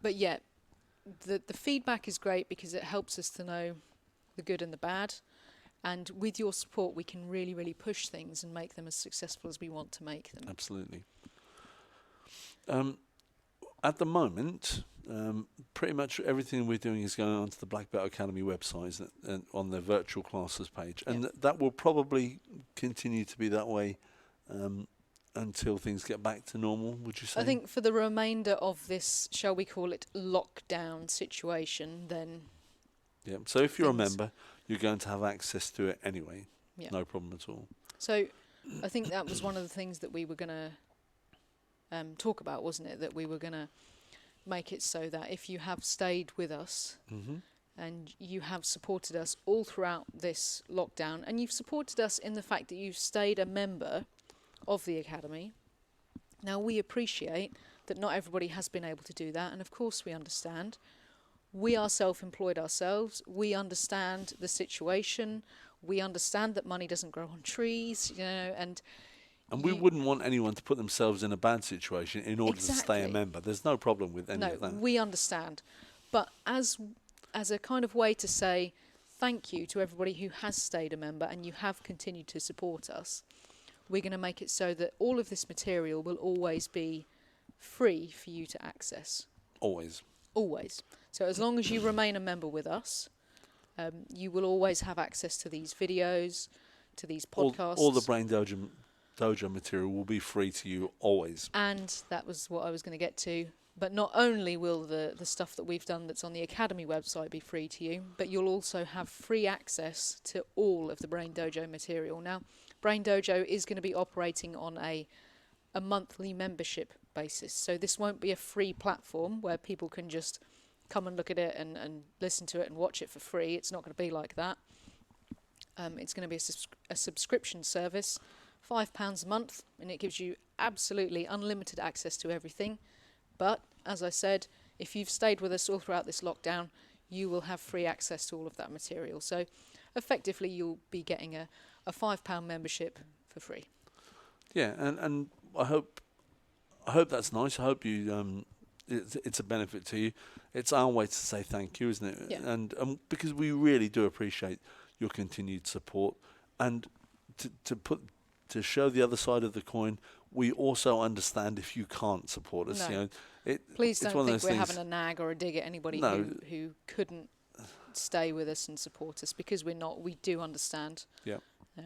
yeah, the feedback is great because it helps us to know the good and the bad. And with your support, we can really, really push things and make them as successful as we want to make them. Absolutely. At the moment, pretty much everything we're doing is going onto the Black Belt Academy website and on their virtual classes page. And that will probably continue to be that way until things get back to normal, would you say? I think for the remainder of this, shall we call it, lockdown situation, then... Yeah, so if you're a member, you're going to have access to it anyway. Yeah. No problem at all. So I think that was one of the things that we were going to talk about, wasn't it? That we were going to make it so that if you have stayed with us and you have supported us all throughout this lockdown, and you've supported us in the fact that you've stayed a member of the Academy. Now, we appreciate that not everybody has been able to do that, and of course we understand. We are self-employed ourselves. We understand the situation. We understand that money doesn't grow on trees, and we wouldn't want anyone to put themselves in a bad situation in order to stay a Exactly. member. There's no problem with any of that. No, we understand. But as a kind of way to say thank you to everybody who has stayed a member and you have continued to support us, we're going to make it so that all of this material will always be free for you to access. Always. Always. So as long as you remain a member with us, you will always have access to these videos, to these podcasts. All the Brain Dojo material will be free to you always. And that was what I was going to get to. But not only will the stuff that we've done that's on the Academy website be free to you, but you'll also have free access to all of the Brain Dojo material. Now, Brain Dojo is going to be operating on a monthly membership basis. So this won't be a free platform where people can just come and look at it and listen to it and watch it for free. It's not going to be like that. It's going to be a subscription service, £5 a month, and it gives you absolutely unlimited access to everything. But, as I said, if you've stayed with us all throughout this lockdown, you will have free access to all of that material. So, effectively, you'll be getting a £5 membership for free. Yeah, and I hope that's nice. I hope you it's a benefit to you. It's our way to say thank you, isn't it? Yeah. And because we really do appreciate your continued support, and to show the other side of the coin, we also understand if you can't support us. No. It's Please don't one of think those we're things. having a nag or a dig at anybody No. who couldn't stay with us and support us, because we're not. We do understand. Yeah,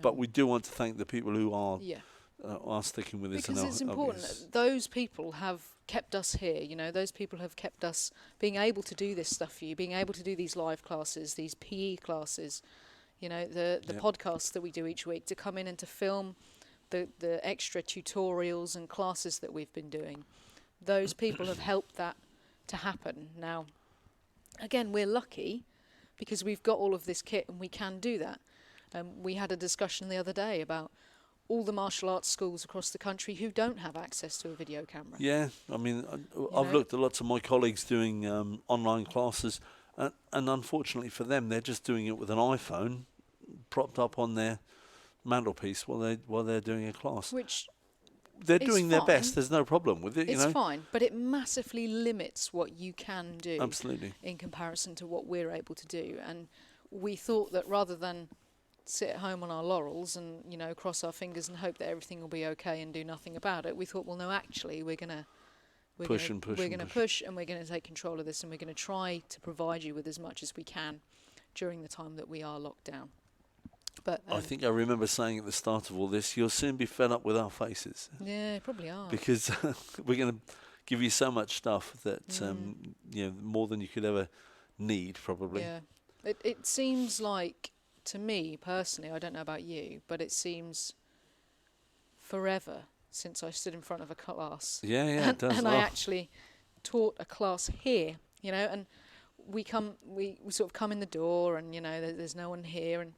but we do want to thank the people who are Yeah. Are sticking with us. Because it's important. Those people have kept us here. Those people have kept us being able to do this stuff for you, being able to do these live classes, these PE classes, the podcasts that we do each week, to come in and to film the extra tutorials and classes that we've been doing. Those people have helped that to happen. Now, again, we're lucky because we've got all of this kit and we can do that. We had a discussion the other day about all the martial arts schools across the country who don't have access to a video camera. Yeah, I mean, I've looked at lots of my colleagues doing online classes, and unfortunately for them, they're just doing it with an iPhone propped up on their mantelpiece while they're doing a class. Which they're is doing their fine. best. There's no problem with it. It's fine, but it massively limits what you can do. Absolutely. In comparison to what we're able to do. And we thought that rather than sit at home on our laurels and cross our fingers and hope that everything will be okay and do nothing about it, we thought, well, no, actually we're going to push and we're going to take control of this, and we're going to try to provide you with as much as we can during the time that we are locked down. But I think I remember saying at the start of all this, you'll soon be fed up with our faces. Yeah, probably are. Because we're going to give you so much stuff that more than you could ever need, probably. Yeah, it seems like, to me personally, I don't know about you, but it seems forever since I stood in front of a class. Yeah, it does. And I actually taught a class here, and we sort of come in the door, and there's no one here, and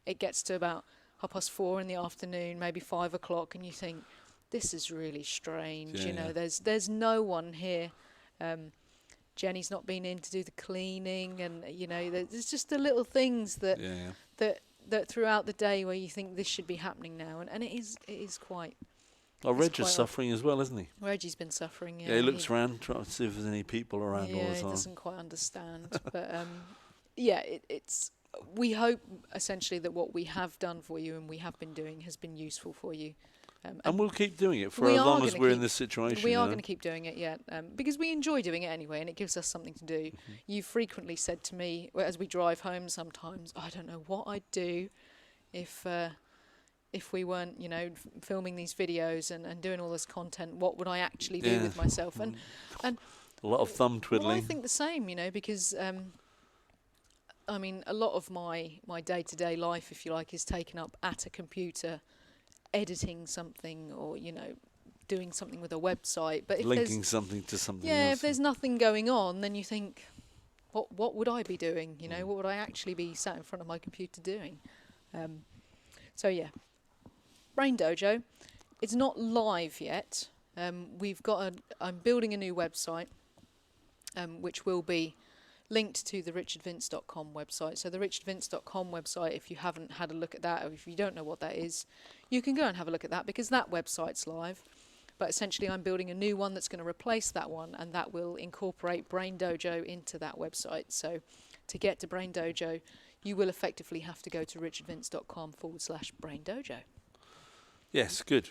it gets to about 4:30 in the afternoon, maybe 5 o'clock, and you think, this is really strange. There's no one here. Jenny's not been in to do the cleaning, and there's just the little things that throughout the day where you think this should be happening now, and it is quite. Oh, Reggie's suffering as well, isn't he? Reggie's been suffering. Yeah, he looks around, trying to see if there's any people around all the time. Yeah, he doesn't quite understand, but it's. We hope essentially that what we have done for you and we have been doing has been useful for you. And we'll keep doing it for as long as we're in this situation. We are going to keep doing it, because we enjoy doing it anyway, and it gives us something to do. Mm-hmm. You've frequently said to me, as we drive home sometimes, I don't know what I'd do if we weren't, filming these videos and doing all this content. What would I actually do with myself? And a lot of thumb twiddling. Well, I think the same, because I mean, a lot of my day-to-day life, if you like, is taken up at a computer, editing something, or doing something with a website. But if linking something to something else. Yeah, if there's nothing going on, then you think, what would I be doing? What would I actually be sat in front of my computer doing? So yeah, Brain Dojo. It's not live yet. I'm building a new website, which will be linked to the richardvince.com website. So the richardvince.com website, if you haven't had a look at that, or if you don't know what that is, you can go and have a look at that, because that website's live. But essentially I'm building a new one that's going to replace that one, and that will incorporate Brain Dojo into that website. So to get to Brain Dojo, you will effectively have to go to richardvince.com/Brain Dojo. Yes, good.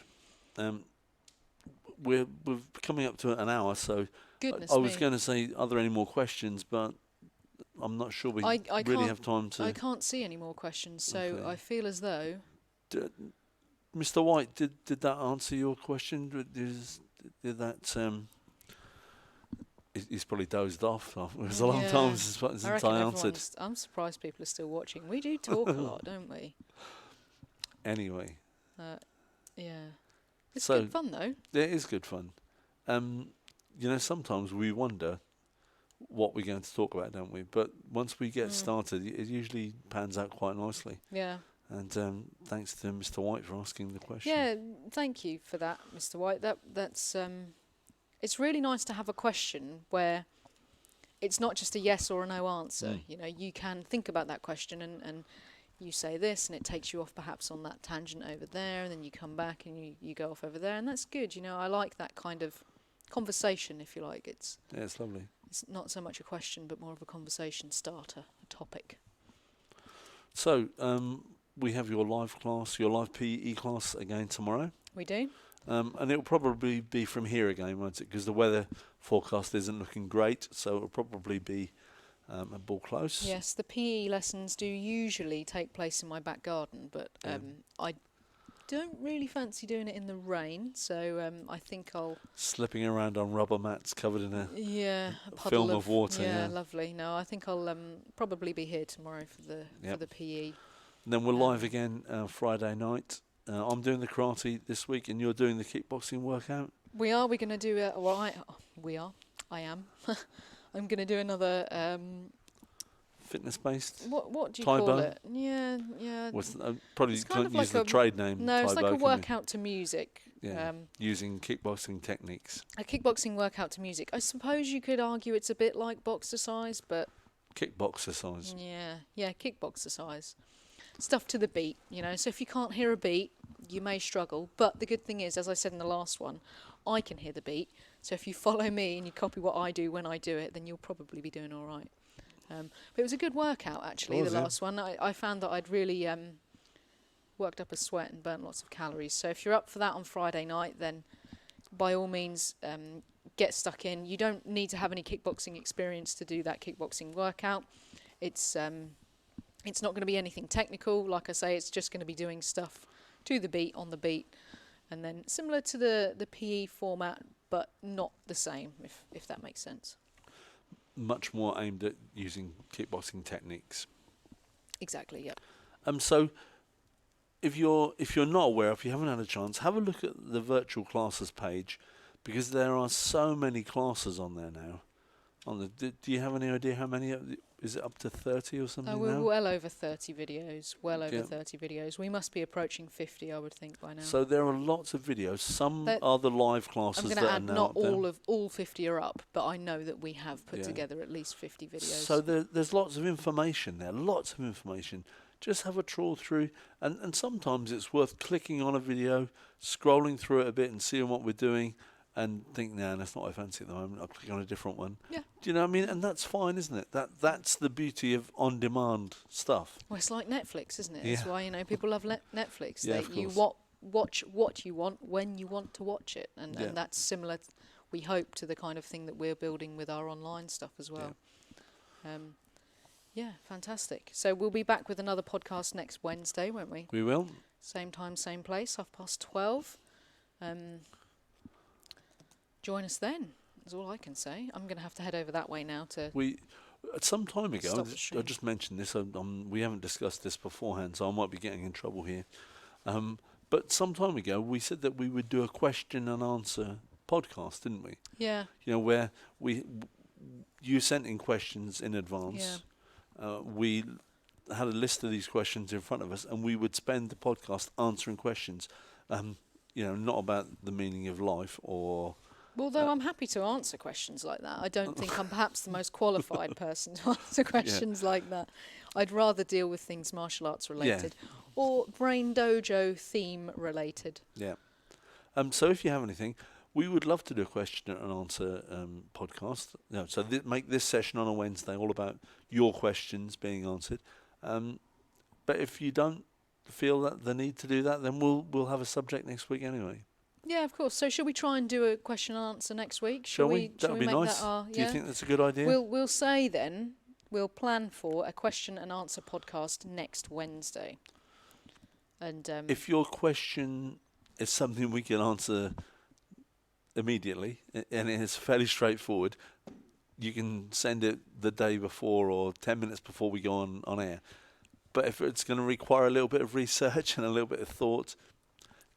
We're coming up to an hour, so Goodness I was me. going to say, are there any more questions? But I'm not sure we I really can't- have time to. I can't see any more questions, so Okay. I feel as though... Mr. White, did that answer your question? Did that? He's probably dozed off. It was a long time since I reckon I answered. I'm surprised people are still watching. We do talk a lot, don't we? Anyway. Yeah. It's So, good fun, though. It is good fun. Sometimes we wonder what we're going to talk about, don't we? But once we get started, it usually pans out quite nicely. Yeah. And thanks to Mr. White for asking the question. Yeah, thank you for that, Mr. White. That's it's really nice to have a question where it's not just a yes or a no answer. You know, you can think about that question and you say this, and it takes you off perhaps on that tangent over there, and then you come back and you go off over there, and that's good. You know, I like that kind of conversation, if you like. It's lovely. It's not so much a question, but more of a conversation starter, a topic. So, we have your live PE class again tomorrow. We do. And it'll probably be from here again, won't it? Because the weather forecast isn't looking great, so it'll probably be a ball close. Yes, the PE lessons do usually take place in my back garden, but I don't really fancy doing it in the rain, so I think I'll... Slipping around on rubber mats covered in a puddle film of water. Yeah, lovely. No, I think I'll probably be here tomorrow for the PE. And then we're live again Friday night. I'm doing the karate this week, and you're doing the kickboxing workout. We are. We're going to do I am. I'm going to do another... fitness-based? What do you Taibo? call it? Yeah. Probably can't use the trade name. No, it's Taibo, like a workout to music. Yeah, using kickboxing techniques. A kickboxing workout to music. I suppose you could argue it's a bit like boxercise, but... Kickboxercise. Yeah, kickboxercise. Stuff to the beat, you know. So if you can't hear a beat, you may struggle. But the good thing is, as I said in the last one, I can hear the beat. So if you follow me and you copy what I do when I do it, then you'll probably be doing all right. But it was a good workout, actually, the last one. I found that I'd really worked up a sweat and burnt lots of calories. So if you're up for that on Friday night, then by all means, get stuck in. You don't need to have any kickboxing experience to do that kickboxing workout. It's not going to be anything technical. Like I say, it's just going to be doing stuff to the beat, on the beat. And then similar to the PE format, but not the same, if that makes sense. Much more aimed at using kickboxing techniques. Exactly, yep. So if you're not aware, if you haven't had a chance, have a look at the virtual classes page, because there are so many classes on there now. Do you have any idea how many? Is it up to 30 or something We're now? well over 30 videos. 30 videos. We must be approaching 50, I would think, by now. So there are lots of videos. Some are the live classes that are now I'm going to add not up there. all 50 are up, but I know that we have put together at least 50 videos. So there's lots of information there, lots of information. Just have a trawl through, and sometimes it's worth clicking on a video, scrolling through it a bit and seeing what we're doing, and think, nah, that's not what I fancy at the moment. I'll click on a different one. Yeah. Do you know what I mean? And that's fine, isn't it? That's the beauty of on-demand stuff. Well, it's like Netflix, isn't it? Yeah. That's why, people love Netflix. Yeah, You of course. watch what you want when you want to watch it. And that's similar, we hope, to the kind of thing that we're building with our online stuff as well. Yeah, fantastic. So we'll be back with another podcast next Wednesday, won't we? We will. Same time, same place, 12:30. Join us then. That's all I can say. I'm going to have to head over that way now to... Some time ago, Stop the stream. I just mentioned this, we haven't discussed this beforehand, so I might be getting in trouble here. But some time ago, we said that we would do a question and answer podcast, didn't we? Yeah. You know, where you sent in questions in advance. Yeah. We had a list of these questions in front of us, and we would spend the podcast answering questions. Not about the meaning of life or Although I'm happy to answer questions like that, I don't think I'm perhaps the most qualified person to answer questions like that. I'd rather deal with things martial arts related or Brain Dojo theme related. Yeah. So if you have anything, we would love to do a question and answer podcast. So make this session on a Wednesday all about your questions being answered. But if you don't feel that the need to do that, then we'll have a subject next week anyway. Yeah, of course. So shall we try and do a question and answer next week? Shall we? That would be make nice. That our, Do you think that's a good idea? We'll say then we'll plan for a question and answer podcast next Wednesday. And if your question is something we can answer immediately and it is fairly straightforward, you can send it the day before or 10 minutes before we go on air. But if it's going to require a little bit of research and a little bit of thought,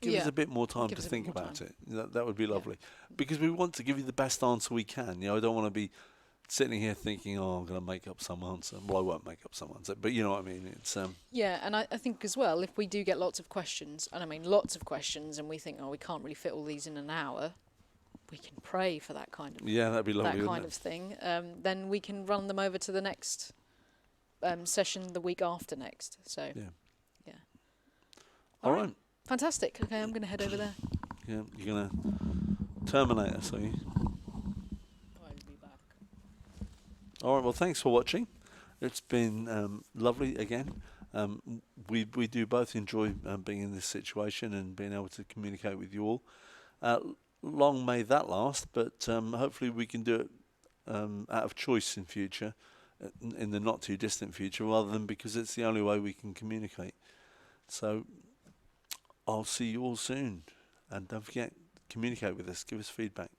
give us a bit more time to think about it. That would be lovely. Because we want to give you the best answer we can. I don't want to be sitting here thinking, I'm going to make up some answer. Well, I won't make up some answer, but you know what I mean. It's Yeah, and I think as well, if we do get lots of questions, and I mean lots of questions, and we think, we can't really fit all these in an hour, we can pray for that kind of that'd be lovely, that kind of thing. Then we can run them over to the next session the week after next. So yeah. All right. Fantastic. Okay, I'm going to head over there. Yeah, you're going to terminate us, are you? I'll be back. All right, well, thanks for watching. It's been lovely again. We do both enjoy being in this situation and being able to communicate with you all. Long may that last, but hopefully we can do it out of choice in future, in the not too distant future, rather than because it's the only way we can communicate. So I'll see you all soon, and don't forget, communicate with us, give us feedback.